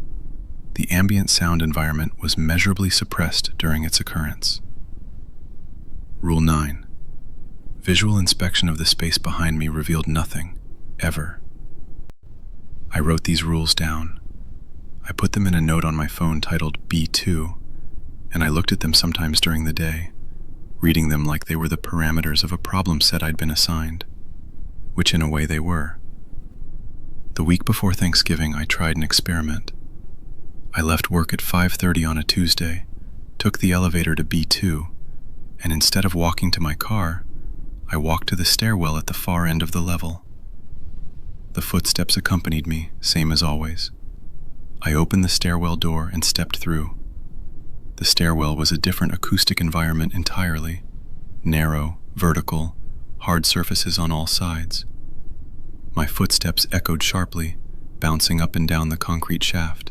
The ambient sound environment was measurably suppressed during its occurrence. Rule 9. Visual inspection of the space behind me revealed nothing, ever. I wrote these rules down. I put them in a note on my phone titled B2, and I looked at them sometimes during the day, reading them like they were the parameters of a problem set I'd been assigned, which in a way they were. The week before Thanksgiving, I tried an experiment. I left work at 5:30 on a Tuesday, took the elevator to B2, and instead of walking to my car, I walked to the stairwell at the far end of the level. The footsteps accompanied me, same as always. I opened the stairwell door and stepped through. The stairwell was a different acoustic environment entirely. Narrow, vertical, hard surfaces on all sides. My footsteps echoed sharply, bouncing up and down the concrete shaft.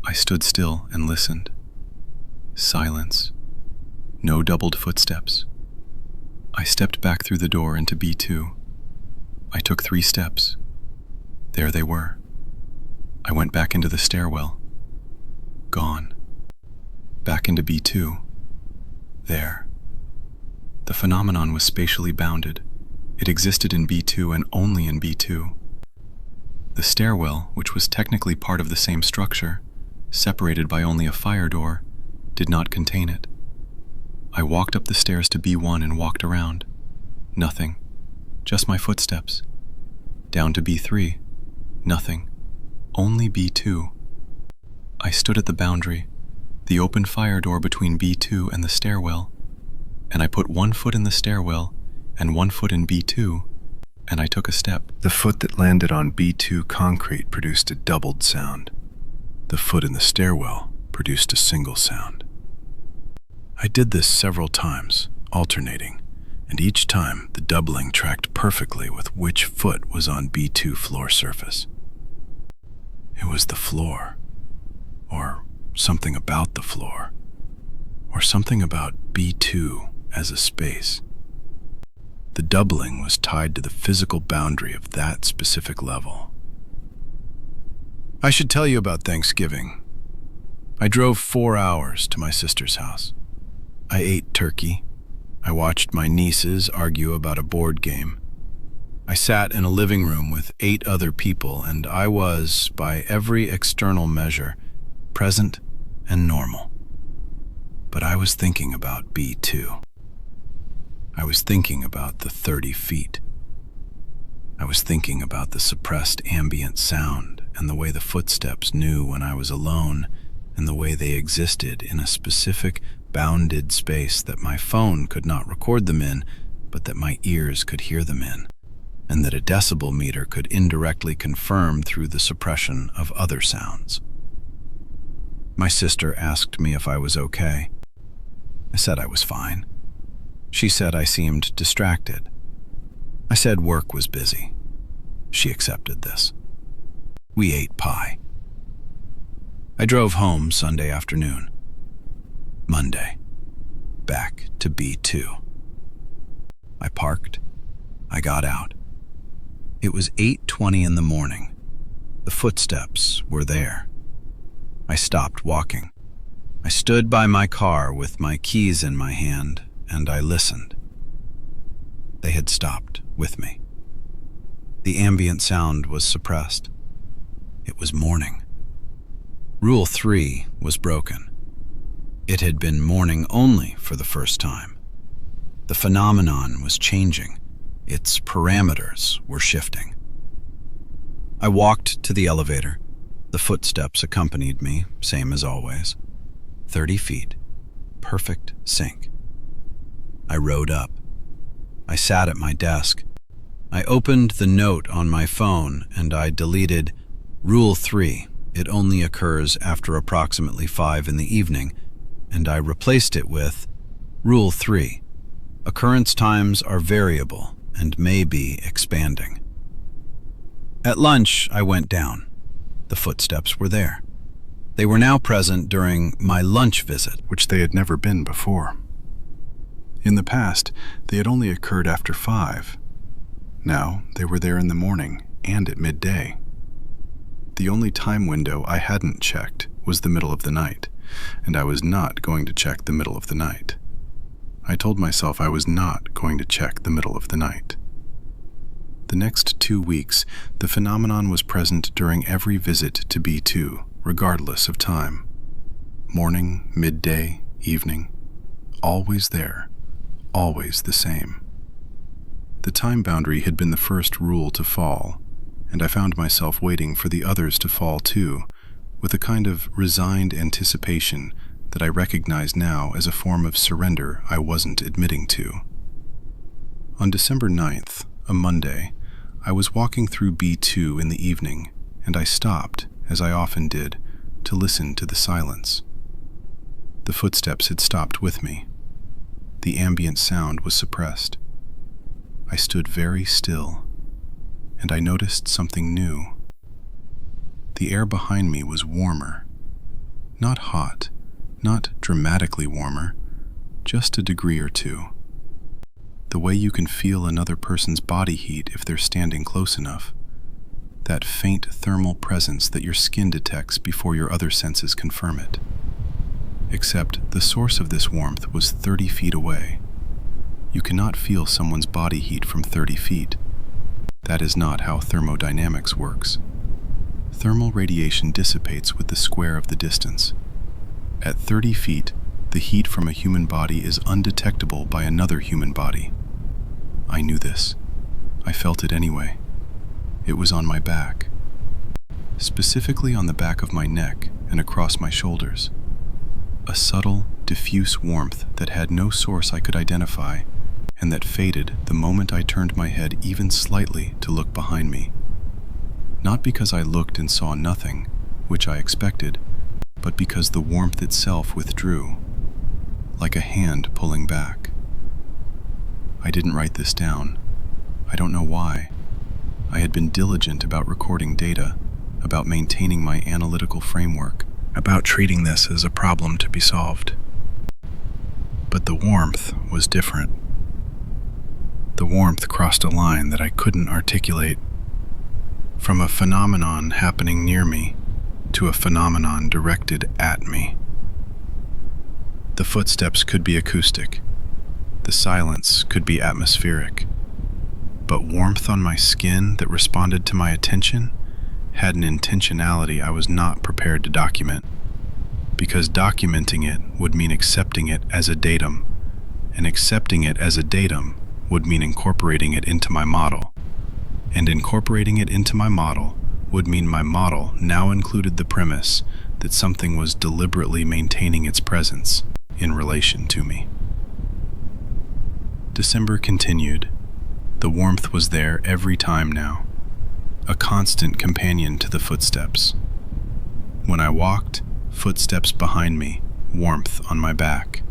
I stood still and listened. Silence. No doubled footsteps. I stepped back through the door into B2. I took 3 steps. There they were. I went back into the stairwell. Gone. Back into B2. There. The phenomenon was spatially bounded. It existed in B2 and only in B2. The stairwell, which was technically part of the same structure, separated by only a fire door, did not contain it. I walked up the stairs to B1 and walked around. Nothing. Just my footsteps. Down to B3. Nothing. Only B2. I stood at the boundary, the open fire door between B2 and the stairwell, and I put 1 foot in the stairwell and 1 foot in B2, and I took a step. The foot that landed on B2 concrete produced a doubled sound. The foot in the stairwell produced a single sound. I did this several times, alternating, and each time the doubling tracked perfectly with which foot was on B2 floor surface. It was the floor, or something about the floor, or something about B2 as a space. The doubling was tied to the physical boundary of that specific level. I should tell you about Thanksgiving. I drove 4 hours to my sister's house. I ate turkey. I watched my nieces argue about a board game. I sat in a living room with 8 other people, and I was, by every external measure, present and normal. But I was thinking about B2. I was thinking about the 30 feet. I was thinking about the suppressed ambient sound and the way the footsteps knew when I was alone, and the way they existed in a specific bounded space that my phone could not record them in, but that my ears could hear them in, and that a decibel meter could indirectly confirm through the suppression of other sounds. My sister asked me if I was okay. I said I was fine. She said I seemed distracted. I said work was busy. She accepted this. We ate pie. I drove home Sunday afternoon. Monday, back to B2. I parked. I got out. It was 8:20 in the morning. The footsteps were there. I stopped walking. I stood by my car with my keys in my hand, and I listened. They had stopped with me. The ambient sound was suppressed. It was morning. Rule 3 was broken. It had been morning only for the first time. The phenomenon was changing. Its parameters were shifting. I walked to the elevator. The footsteps accompanied me, same as always. 30 feet. Perfect sync. I rode up. I sat at my desk. I opened the note on my phone and I deleted Rule 3. It only occurs after approximately 5 in the evening, and I replaced it with Rule 3. Occurrence times are variable and may be expanding. At lunch, I went down. The footsteps were there. They were now present during my lunch visit, which they had never been before. In the past, they had only occurred after 5. Now, they were there in the morning and at midday. The only time window I hadn't checked was the middle of the night, and I was not going to check the middle of the night. I told myself I was not going to check the middle of the night. The next 2 weeks, the phenomenon was present during every visit to B2, regardless of time. Morning, midday, evening, always there, always the same. The time boundary had been the first rule to fall, and I found myself waiting for the others to fall too, with a kind of resigned anticipation that I recognize now as a form of surrender I wasn't admitting to. On December 9th, a Monday, I was walking through B2 in the evening, and I stopped, as I often did, to listen to the silence. The footsteps had stopped with me. The ambient sound was suppressed. I stood very still, and I noticed something new. The air behind me was warmer. Not hot, not dramatically warmer, just a degree or two. The way you can feel another person's body heat if they're standing close enough. That faint thermal presence that your skin detects before your other senses confirm it. Except the source of this warmth was 30 feet away. You cannot feel someone's body heat from 30 feet. That is not how thermodynamics works. Thermal radiation dissipates with the square of the distance. At 30 feet, the heat from a human body is undetectable by another human body. I knew this. I felt it anyway. It was on my back. Specifically on the back of my neck and across my shoulders. A subtle, diffuse warmth that had no source I could identify, and that faded the moment I turned my head even slightly to look behind me. Not because I looked and saw nothing, which I expected, but because the warmth itself withdrew, like a hand pulling back. I didn't write this down. I don't know why. I had been diligent about recording data, about maintaining my analytical framework, about treating this as a problem to be solved. But the warmth was different. The warmth crossed a line that I couldn't articulate. From a phenomenon happening near me to a phenomenon directed at me. The footsteps could be acoustic. The silence could be atmospheric. But warmth on my skin that responded to my attention had an intentionality I was not prepared to document, because documenting it would mean accepting it as a datum, and accepting it as a datum would mean incorporating it into my model, and incorporating it into my model would mean my model now included the premise that something was deliberately maintaining its presence in relation to me. December continued. The warmth was there every time now, a constant companion to the footsteps. When I walked, footsteps behind me, warmth on my back.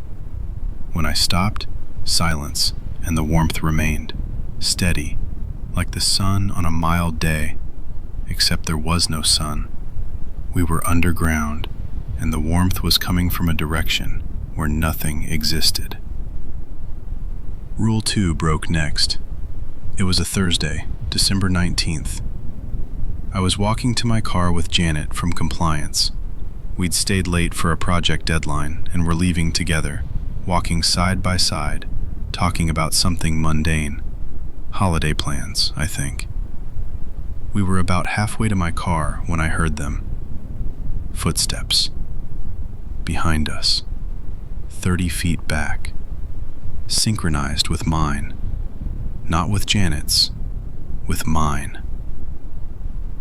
When I stopped, silence, and the warmth remained, steady, like the sun on a mild day, except there was no sun. We were underground, and the warmth was coming from a direction where nothing existed. Rule 2 broke next. It was a Thursday, December 19th. I was walking to my car with Janet from compliance. We'd stayed late for a project deadline and were leaving together, walking side by side, talking about something mundane. Holiday plans, I think. We were about halfway to my car when I heard them. Footsteps. Behind us. 30 feet back, synchronized with mine. Not with Janet's, with mine.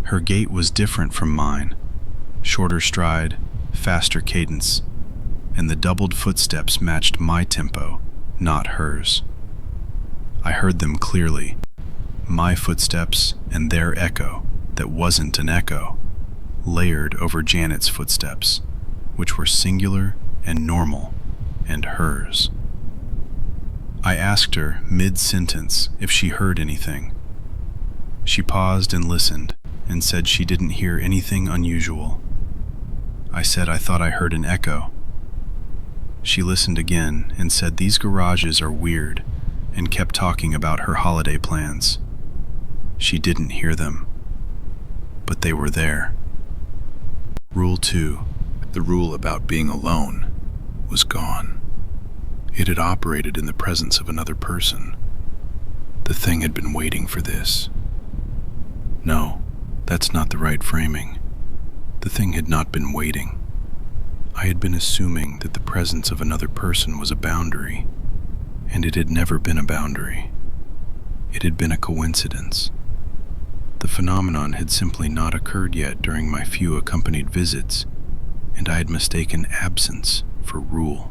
Her gait was different from mine, shorter stride, faster cadence, and the doubled footsteps matched my tempo, not hers. I heard them clearly, my footsteps and their echo that wasn't an echo, layered over Janet's footsteps, which were singular and normal, and hers. I asked her mid-sentence if she heard anything. She paused and listened and said she didn't hear anything unusual. I said I thought I heard an echo. She listened again and said these garages are weird and kept talking about her holiday plans. She didn't hear them, but they were there. Rule 2, the rule about being alone, was gone. It had operated in the presence of another person. The thing had been waiting for this. No, that's not the right framing. The thing had not been waiting. I had been assuming that the presence of another person was a boundary, and it had never been a boundary. It had been a coincidence. The phenomenon had simply not occurred yet during my few accompanied visits, and I had mistaken absence for rule.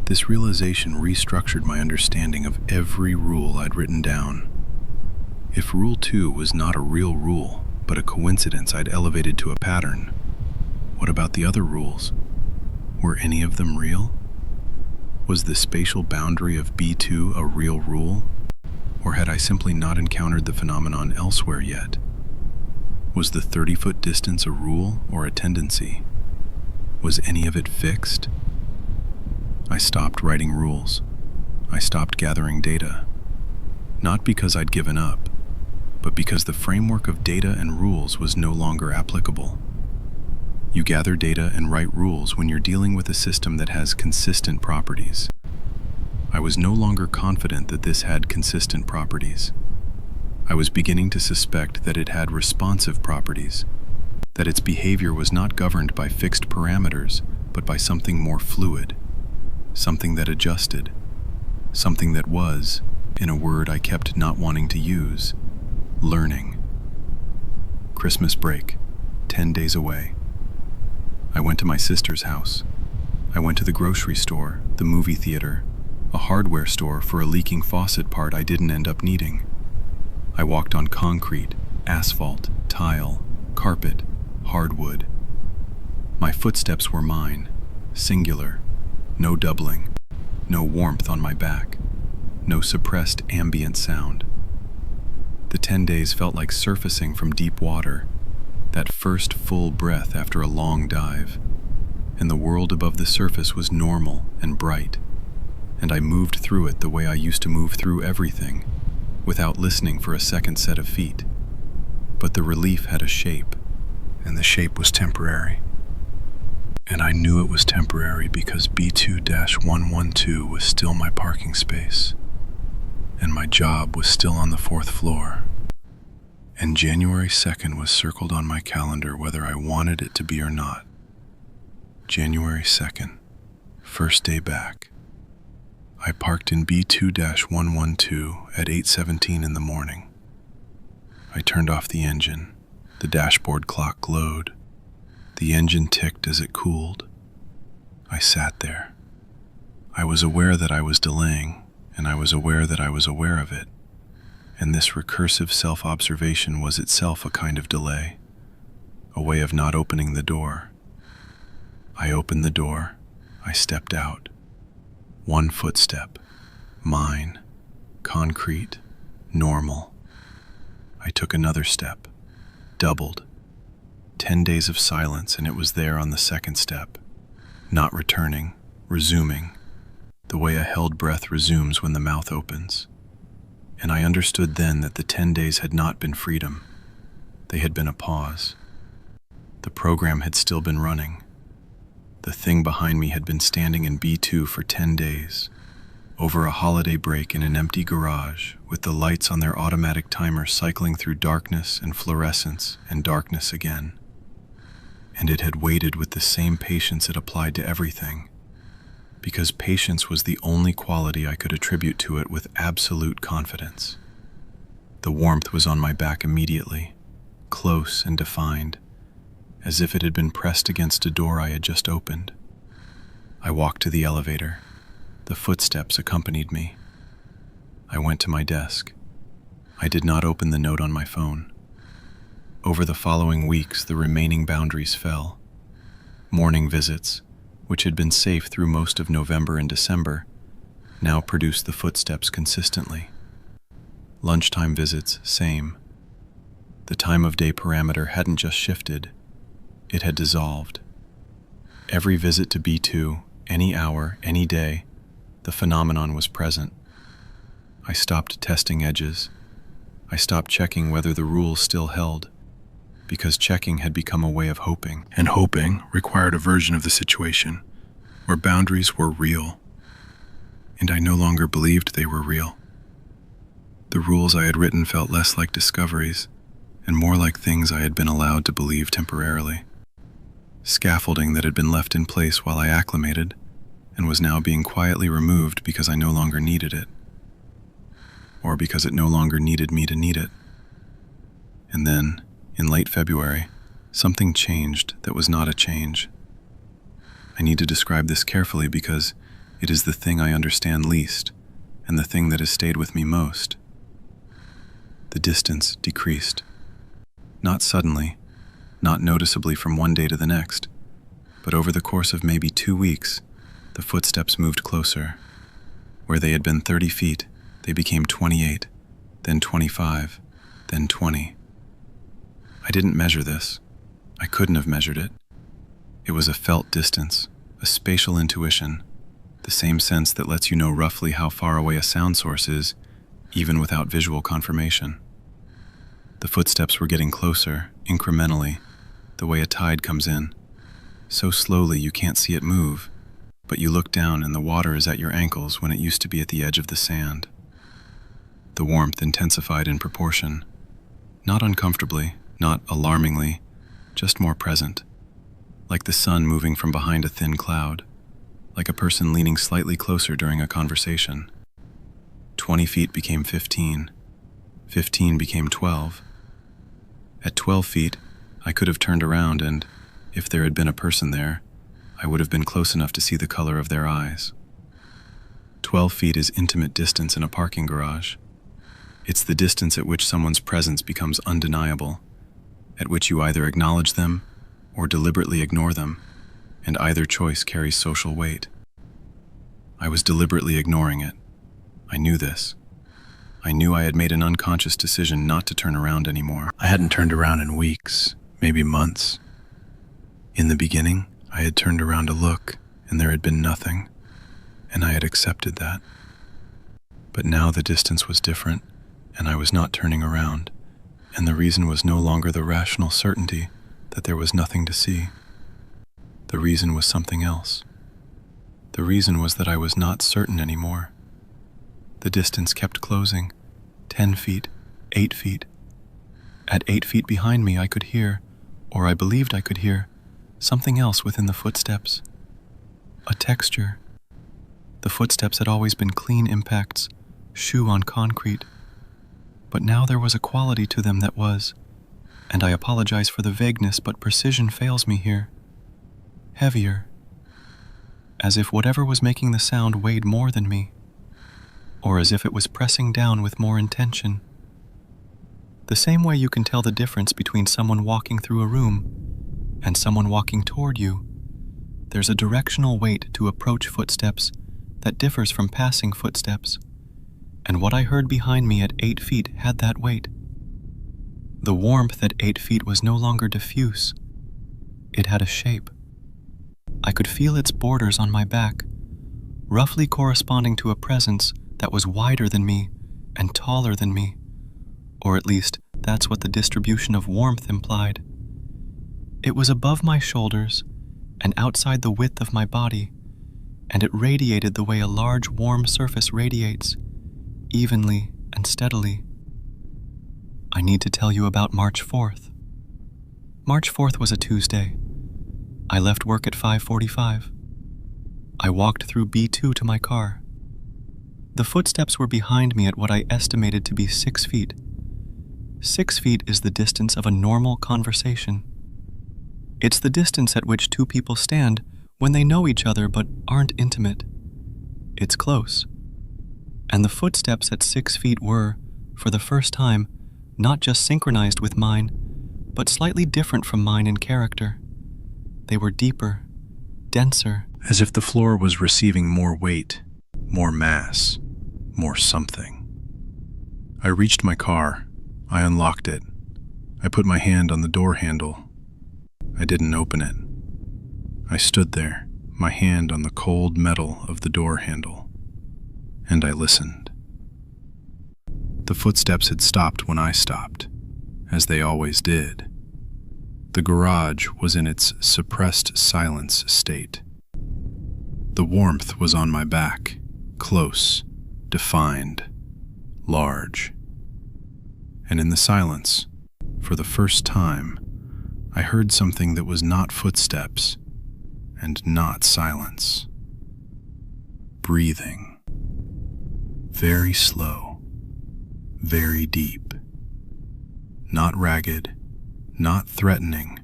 This realization restructured my understanding of every rule I'd written down. If Rule 2 was not a real rule, but a coincidence I'd elevated to a pattern, what about the other rules? Were any of them real? Was the spatial boundary of B2 a real rule? Or had I simply not encountered the phenomenon elsewhere yet? Was the 30-foot distance a rule or a tendency? Was any of it fixed? I stopped writing rules. I stopped gathering data. Not because I'd given up, but because the framework of data and rules was no longer applicable. You gather data and write rules when you're dealing with a system that has consistent properties. I was no longer confident that this had consistent properties. I was beginning to suspect that it had responsive properties, that its behavior was not governed by fixed parameters, but by something more fluid, something that adjusted, something that was, in a word I kept not wanting to use, learning. Christmas break, 10 days away. I went to my sister's house. I went to the grocery store, the movie theater, a hardware store for a leaking faucet part I didn't end up needing. I walked on concrete, asphalt, tile, carpet, hardwood. My footsteps were mine, singular, no doubling, no warmth on my back, no suppressed ambient sound. The 10 days felt like surfacing from deep water, that first full breath after a long dive, and the world above the surface was normal and bright, and I moved through it the way I used to move through everything, without listening for a second set of feet. But the relief had a shape, and the shape was temporary. And I knew it was temporary because B2-112 was still my parking space, and my job was still on the 4th floor. And January 2nd was circled on my calendar whether I wanted it to be or not. January 2nd, first day back. I parked in B2-112 at 8:17 in the morning. I turned off the engine. The dashboard clock glowed. The engine ticked as it cooled. I sat there. I was aware that I was delaying, and I was aware that I was aware of it. And this recursive self-observation was itself a kind of delay, a way of not opening the door. I opened the door. I stepped out. One footstep, mine, concrete, normal. I took another step, doubled. 10 days of silence, and it was there on the second step, not returning, resuming, the way a held breath resumes when the mouth opens. And I understood then that the 10 days had not been freedom. They had been a pause. The program had still been running. The thing behind me had been standing in B2 for 10 days, over a holiday break in an empty garage, with the lights on their automatic timer cycling through darkness and fluorescence and darkness again. And it had waited with the same patience it applied to everything. because patience was the only quality I could attribute to it with absolute confidence. The warmth was on my back immediately, close and defined, as if it had been pressed against a door I had just opened. I walked to the elevator. The footsteps accompanied me. I went to my desk. I did not open the note on my phone. Over the following weeks, the remaining boundaries fell. Morning visits, which had been safe through most of November and December, now produced the footsteps consistently. Lunchtime visits, same. The time of day parameter hadn't just shifted, it had dissolved. Every visit to B2, any hour, any day, the phenomenon was present. I stopped testing edges. I stopped checking whether the rules still held, because checking had become a way of hoping. And hoping required a version of the situation where boundaries were real, and I no longer believed they were real. The rules I had written felt less like discoveries and more like things I had been allowed to believe temporarily. Scaffolding that had been left in place while I acclimated and was now being quietly removed because I no longer needed it, or because it no longer needed me to need it. And then, in late February, something changed that was not a change. I need to describe this carefully because it is the thing I understand least and the thing that has stayed with me most. The distance decreased. Not suddenly, not noticeably from one day to the next, but over the course of maybe 2 weeks, the footsteps moved closer. Where they had been 30 feet, they became 28, then 25, then 20. I didn't measure this. I couldn't have measured it. It was a felt distance, a spatial intuition, the same sense that lets you know roughly how far away a sound source is, even without visual confirmation. The footsteps were getting closer, incrementally, the way a tide comes in. So slowly you can't see it move, but you look down and the water is at your ankles when it used to be at the edge of the sand. The warmth intensified in proportion, not uncomfortably, not alarmingly, just more present, like the sun moving from behind a thin cloud, like a person leaning slightly closer during a conversation. 20 feet became 15, 15 became 12. At 12 feet, I could have turned around and, if there had been a person there, I would have been close enough to see the color of their eyes. 12 feet is intimate distance in a parking garage. It's the distance at which someone's presence becomes undeniable, at which you either acknowledge them or deliberately ignore them, and either choice carries social weight. I was deliberately ignoring it. I knew this. I knew I had made an unconscious decision not to turn around anymore. I hadn't turned around in weeks, maybe months. In the beginning, I had turned around to look, and there had been nothing, and I had accepted that. But now the distance was different, and I was not turning around, and the reason was no longer the rational certainty that there was nothing to see. The reason was something else. The reason was that I was not certain anymore. The distance kept closing, 10 feet, 8 feet. At 8 feet behind me I could hear, or I believed I could hear, something else within the footsteps. A texture. The footsteps had always been clean impacts, shoe on concrete. But now there was a quality to them that was, and I apologize for the vagueness, but precision fails me here, heavier. As if whatever was making the sound weighed more than me, or as if it was pressing down with more intention. The same way you can tell the difference between someone walking through a room and someone walking toward you, there's a directional weight to approach footsteps that differs from passing footsteps, and what I heard behind me at 8 feet had that weight. The warmth at 8 feet was no longer diffuse. It had a shape. I could feel its borders on my back, roughly corresponding to a presence that was wider than me and taller than me, or at least that's what the distribution of warmth implied. It was above my shoulders and outside the width of my body, and it radiated the way a large warm surface radiates, evenly and steadily. I need to tell you about March 4th. March 4th was a Tuesday. I left work at 5:45. I walked through B2 to my car. The footsteps were behind me at what I estimated to be 6 feet. 6 feet is the distance of a normal conversation. It's the distance at which two people stand when they know each other but aren't intimate. It's close. And the footsteps at 6 feet were, for the first time, not just synchronized with mine, but slightly different from mine in character. They were deeper, denser. As if the floor was receiving more weight, more mass, more something. I reached my car. I unlocked it. I put my hand on the door handle. I didn't open it. I stood there, my hand on the cold metal of the door handle, and I listened. The footsteps had stopped when I stopped, as they always did. The garage was in its suppressed silence state. The warmth was on my back, close, defined, large. And in the silence, for the first time, I heard something that was not footsteps and not silence. Breathing. Very slow, very deep. Not ragged, not threatening,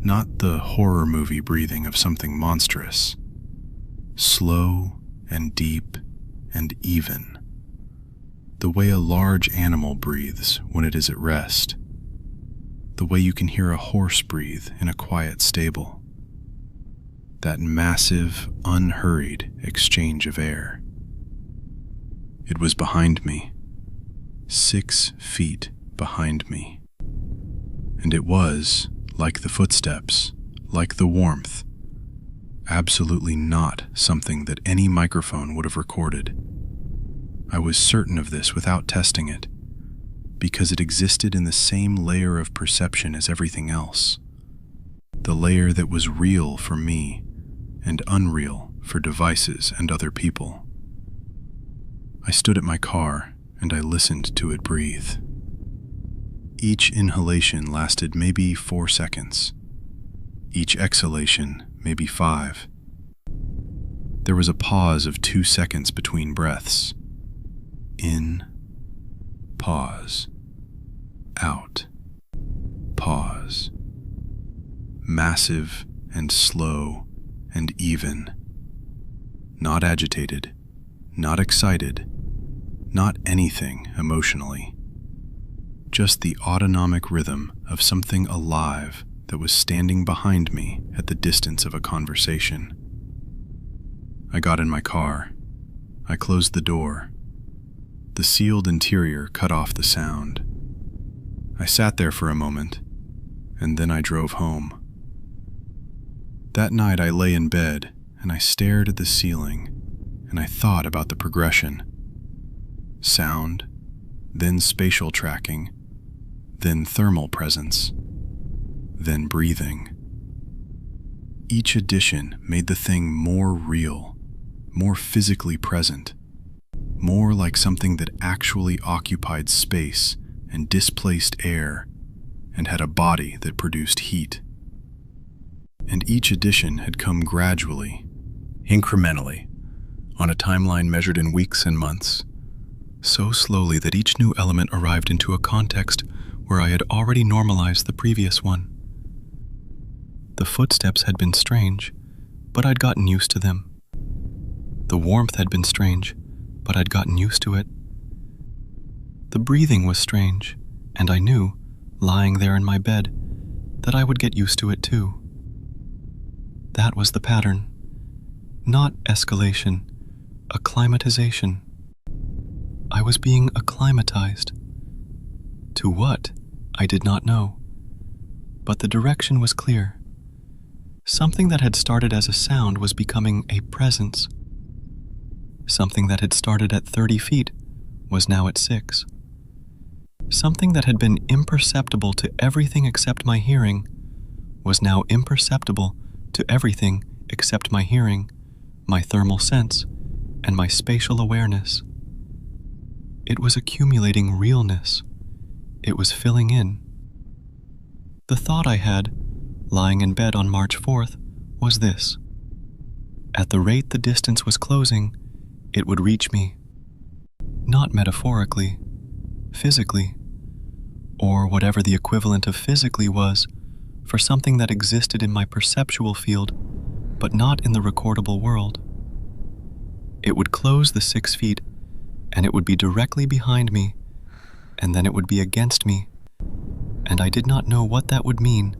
not the horror movie breathing of something monstrous. Slow and deep and even. The way a large animal breathes when it is at rest. The way you can hear a horse breathe in a quiet stable. That massive, unhurried exchange of air. It was behind me, 6 feet behind me. And it was, like the footsteps, like the warmth, absolutely not something that any microphone would have recorded. I was certain of this without testing it, because it existed in the same layer of perception as everything else. The layer that was real for me and unreal for devices and other people. I stood at my car and I listened to it breathe. Each inhalation lasted maybe 4 seconds. Each exhalation maybe 5. There was a pause of 2 seconds between breaths. In, pause. Out, pause. Massive and slow and even. Not agitated, not excited, not anything emotionally. Just the autonomic rhythm of something alive that was standing behind me at the distance of a conversation. I got in my car. I closed the door. The sealed interior cut off the sound. I sat there for a moment, and then I drove home. That night I lay in bed, and I stared at the ceiling, and I thought about the progression. Sound, then spatial tracking, then thermal presence, then breathing. Each addition made the thing more real, more physically present, more like something that actually occupied space and displaced air and had a body that produced heat. And each addition had come gradually, incrementally, on a timeline measured in weeks and months, so slowly that each new element arrived into a context where I had already normalized the previous one. The footsteps had been strange, but I'd gotten used to them. The warmth had been strange, but I'd gotten used to it. The breathing was strange, and I knew, lying there in my bed, that I would get used to it too. That was the pattern. Not escalation, acclimatization. I was being acclimatized. To what, I did not know. But the direction was clear. Something that had started as a sound was becoming a presence. Something that had started at 30 feet was now at 6. Something that had been imperceptible to everything except my hearing was now imperceptible to everything except my hearing, my thermal sense, and my spatial awareness. It was accumulating realness. It was filling in. The thought I had, lying in bed on March 4th, was this. At the rate the distance was closing, it would reach me. Not metaphorically, physically, or whatever the equivalent of physically was for something that existed in my perceptual field, but not in the recordable world. It would close the 6 feet, and it would be directly behind me, and then it would be against me, and I did not know what that would mean,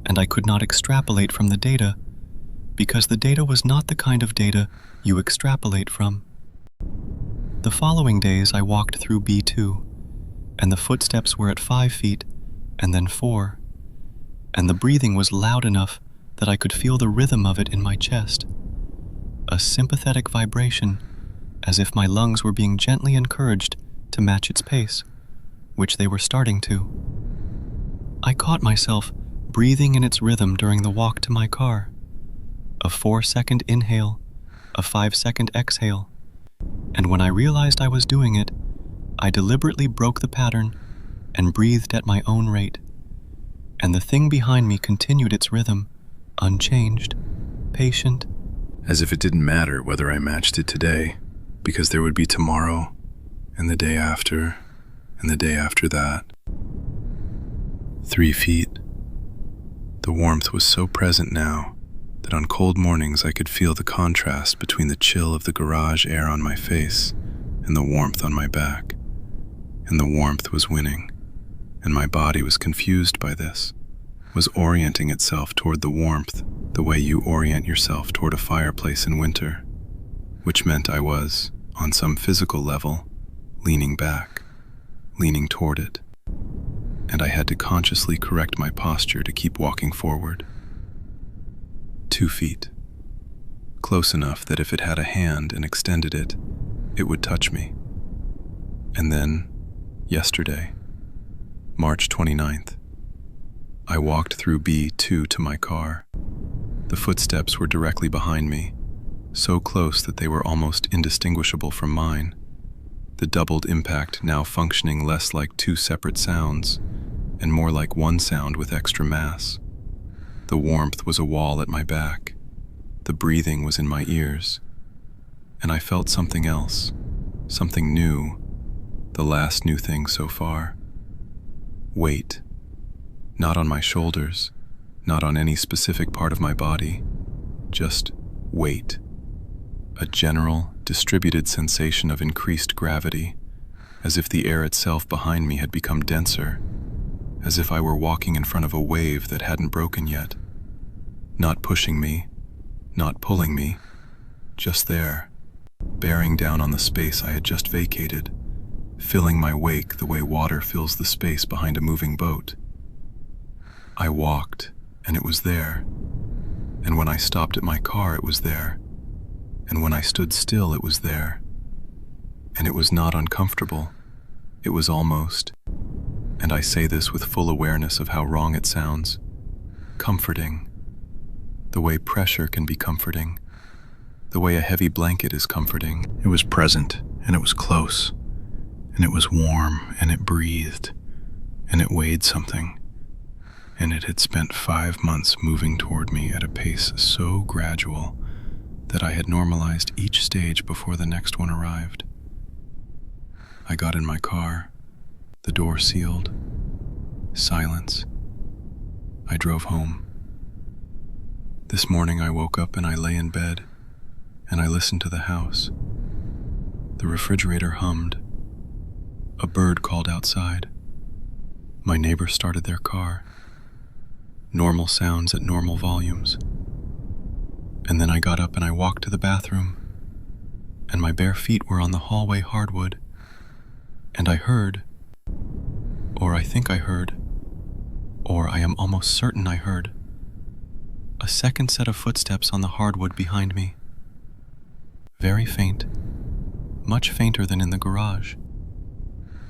and I could not extrapolate from the data, because the data was not the kind of data you extrapolate from. The following days I walked through B2, and the footsteps were at 5 feet, and then 4, and the breathing was loud enough that I could feel the rhythm of it in my chest, a sympathetic vibration, as if my lungs were being gently encouraged to match its pace, which they were starting to. I caught myself breathing in its rhythm during the walk to my car, a 4-second inhale, a 5-second exhale, and when I realized I was doing it, I deliberately broke the pattern and breathed at my own rate, and the thing behind me continued its rhythm, unchanged, patient. As if it didn't matter whether I matched it today, because there would be tomorrow, and the day after, and the day after that. 3 feet. The warmth was so present now that on cold mornings I could feel the contrast between the chill of the garage air on my face and the warmth on my back. And the warmth was winning, and my body was confused by this, was orienting itself toward the warmth the way you orient yourself toward a fireplace in winter, which meant I was, on some physical level, leaning back, leaning toward it, and I had to consciously correct my posture to keep walking forward. 2 feet. Close enough that if it had a hand and extended it, it would touch me. And then, yesterday, March 29th, I walked through B2 to my car. The footsteps were directly behind me, so close that they were almost indistinguishable from mine, the doubled impact now functioning less like 2 separate sounds and more like one sound with extra mass. The warmth was a wall at my back, the breathing was in my ears, and I felt something else, something new, the last new thing so far. Weight, not on my shoulders, not on any specific part of my body, just weight. A general, distributed sensation of increased gravity, as if the air itself behind me had become denser, as if I were walking in front of a wave that hadn't broken yet. Not pushing me, not pulling me, just there, bearing down on the space I had just vacated, filling my wake the way water fills the space behind a moving boat. I walked, and it was there, and when I stopped at my car, it was there, and when I stood still, it was there, and it was not uncomfortable, it was almost, and I say this with full awareness of how wrong it sounds, comforting, the way pressure can be comforting, the way a heavy blanket is comforting. It was present, and it was close, and it was warm, and it breathed, and it weighed something, and it had spent 5 months moving toward me at a pace so gradual that I had normalized each stage before the next one arrived. I got in my car, the door sealed, silence. I drove home. This morning I woke up and I lay in bed, and I listened to the house. The refrigerator hummed. A bird called outside. My neighbor started their car. Normal sounds at normal volumes. And then I got up and I walked to the bathroom, and my bare feet were on the hallway hardwood, and I heard, or I think I heard, or I am almost certain I heard, a second set of footsteps on the hardwood behind me. Very faint, much fainter than in the garage,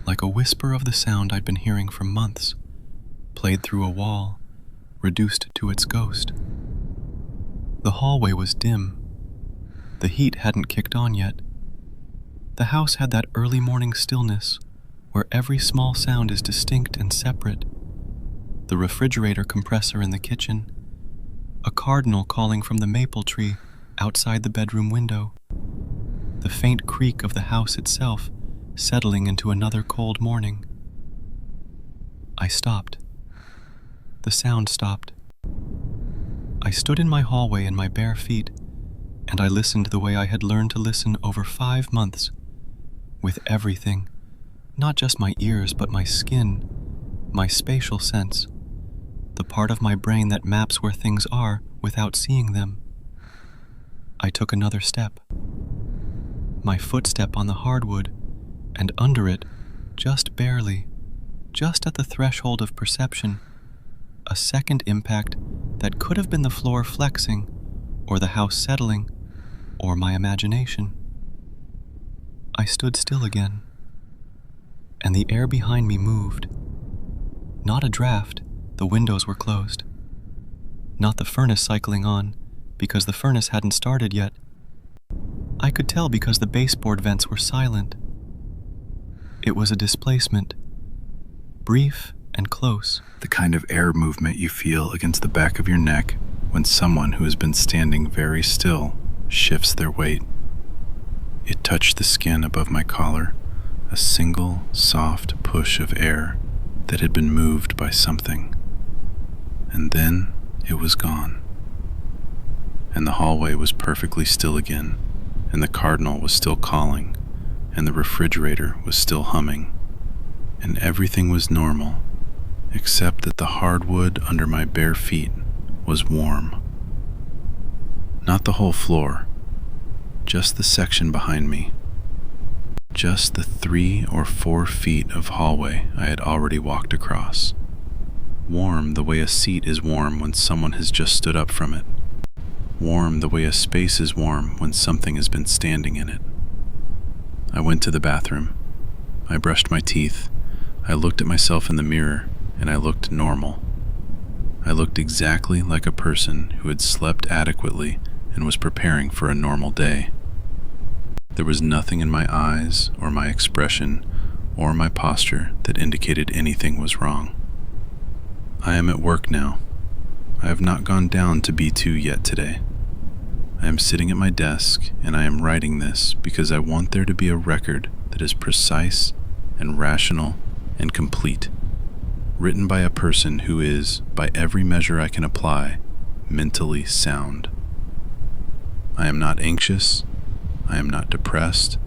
like a whisper of the sound I'd been hearing for months, played through a wall, reduced to its ghost. The hallway was dim. The heat hadn't kicked on yet. The house had that early morning stillness where every small sound is distinct and separate. The refrigerator compressor in the kitchen, a cardinal calling from the maple tree outside the bedroom window, the faint creak of the house itself settling into another cold morning. I stopped. The sound stopped. I stood in my hallway in my bare feet, and I listened the way I had learned to listen over 5 months, with everything, not just my ears, but my skin, my spatial sense, the part of my brain that maps where things are without seeing them. I took another step. My footstep on the hardwood, and under it, just barely, just at the threshold of perception, a second impact that could have been the floor flexing, or the house settling, or my imagination. I stood still again, and the air behind me moved. Not a draft, the windows were closed. Not the furnace cycling on, because the furnace hadn't started yet. I could tell because the baseboard vents were silent. It was a displacement, brief and close. The kind of air movement you feel against the back of your neck when someone who has been standing very still shifts their weight. It touched the skin above my collar, a single, soft push of air that had been moved by something. And then it was gone. And the hallway was perfectly still again, and the cardinal was still calling, and the refrigerator was still humming, and everything was normal, except that the hardwood under my bare feet was warm. Not the whole floor, just the section behind me, just the 3 or 4 feet of hallway I had already walked across. Warm the way a seat is warm when someone has just stood up from it. Warm the way a space is warm when something has been standing in it. I went to the bathroom. I brushed my teeth. I looked at myself in the mirror, and I looked normal. I looked exactly like a person who had slept adequately and was preparing for a normal day. There was nothing in my eyes or my expression or my posture that indicated anything was wrong. I am at work now. I have not gone down to B2 yet today. I am sitting at my desk, and I am writing this because I want there to be a record that is precise and rational and complete, written by a person who is, by every measure I can apply, mentally sound. I am not anxious. I am not depressed.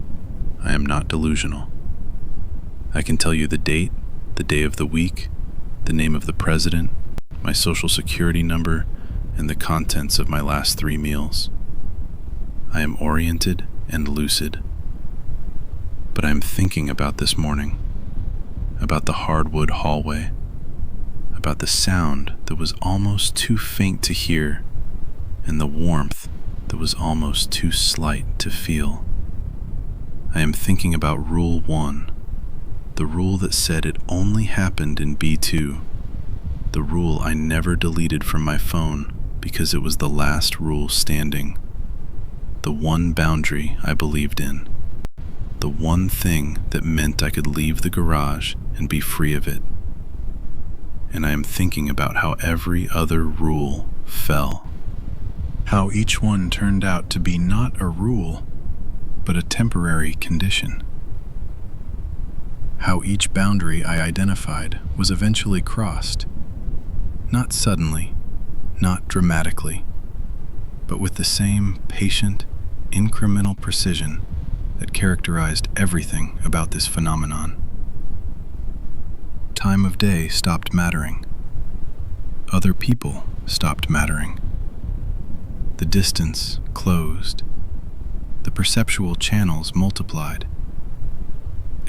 I am not delusional. I can tell you the date, the day of the week, the name of the president, my social security number, and the contents of my last 3 meals. I am oriented and lucid. But I am thinking about this morning, about the hardwood hallway, about the sound that was almost too faint to hear, and the warmth that was almost too slight to feel. I am thinking about Rule 1, the rule that said it only happened in B2, the rule I never deleted from my phone because it was the last rule standing, the one boundary I believed in, the one thing that meant I could leave the garage and be free of it. And I am thinking about how every other rule fell, how each one turned out to be not a rule, but a temporary condition. How each boundary I identified was eventually crossed, not suddenly, not dramatically, but with the same patient, incremental precision that characterized everything about this phenomenon. Time of day stopped mattering. Other people stopped mattering. The distance closed. The perceptual channels multiplied.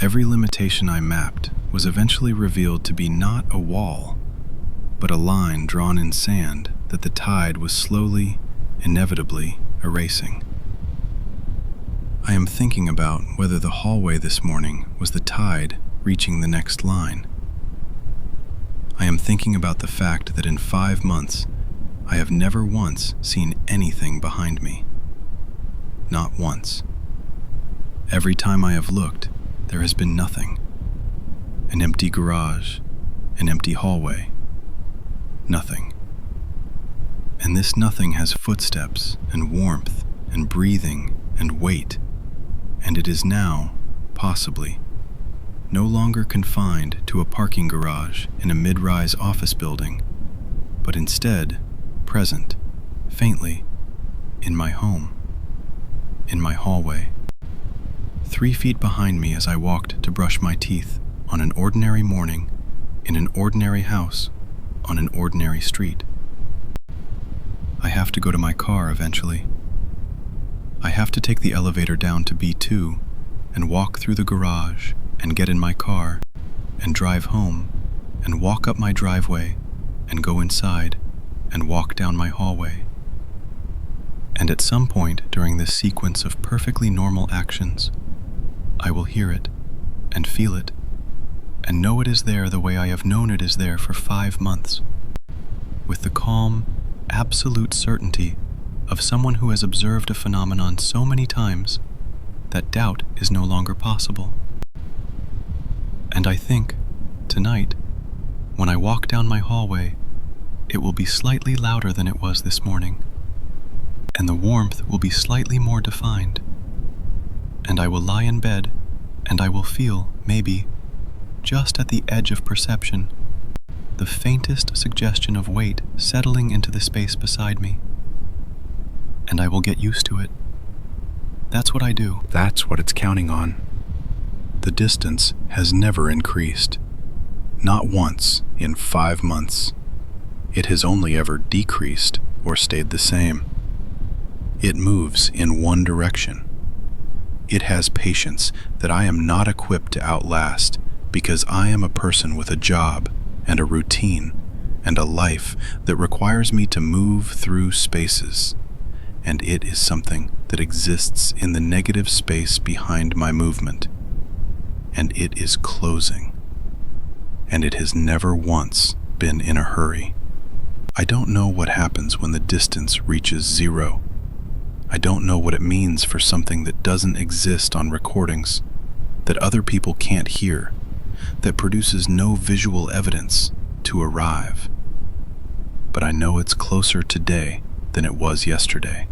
Every limitation I mapped was eventually revealed to be not a wall, but a line drawn in sand that the tide was slowly, inevitably erasing. I am thinking about whether the hallway this morning was the tide reaching the next line. I am thinking about the fact that in 5 months, I have never once seen anything behind me. Not once. Every time I have looked, there has been nothing. An empty garage, an empty hallway. Nothing. And this nothing has footsteps and warmth and breathing and weight, and it is now, possibly, no longer confined to a parking garage in a mid-rise office building, but instead present, faintly, in my home, in my hallway. 3 feet behind me as I walked to brush my teeth on an ordinary morning, in an ordinary house, on an ordinary street. I have to go to my car eventually. I have to take the elevator down to B2 and walk through the garage and get in my car and drive home and walk up my driveway and go inside and walk down my hallway. And at some point during this sequence of perfectly normal actions, I will hear it and feel it and know it is there the way I have known it is there for 5 months, with the calm, absolute certainty of someone who has observed a phenomenon so many times that doubt is no longer possible. And I think, tonight, when I walk down my hallway, it will be slightly louder than it was this morning, and the warmth will be slightly more defined, and I will lie in bed, and I will feel, maybe, just at the edge of perception, the faintest suggestion of weight settling into the space beside me. And I will get used to it. That's what I do. That's what it's counting on. The distance has never increased. Not once in 5 months. It has only ever decreased or stayed the same. It moves in one direction. It has patience that I am not equipped to outlast because I am a person with a job and a routine and a life that requires me to move through spaces, and it is something that exists in the negative space behind my movement, and it is closing, and it has never once been in a hurry. I don't know what happens when the distance reaches 0. I don't know what it means for something that doesn't exist on recordings, that other people can't hear, that produces no visual evidence to arrive. But I know it's closer today than it was yesterday.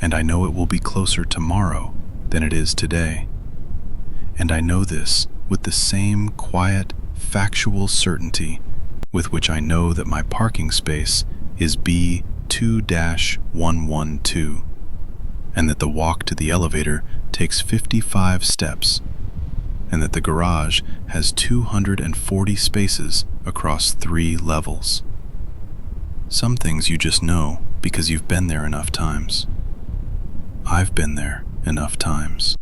And I know it will be closer tomorrow than it is today. And I know this with the same quiet, factual certainty with which I know that my parking space is B2-112, and that the walk to the elevator takes 55 steps, and that the garage has 240 spaces across 3 levels. Some things you just know because you've been there enough times. I've been there enough times.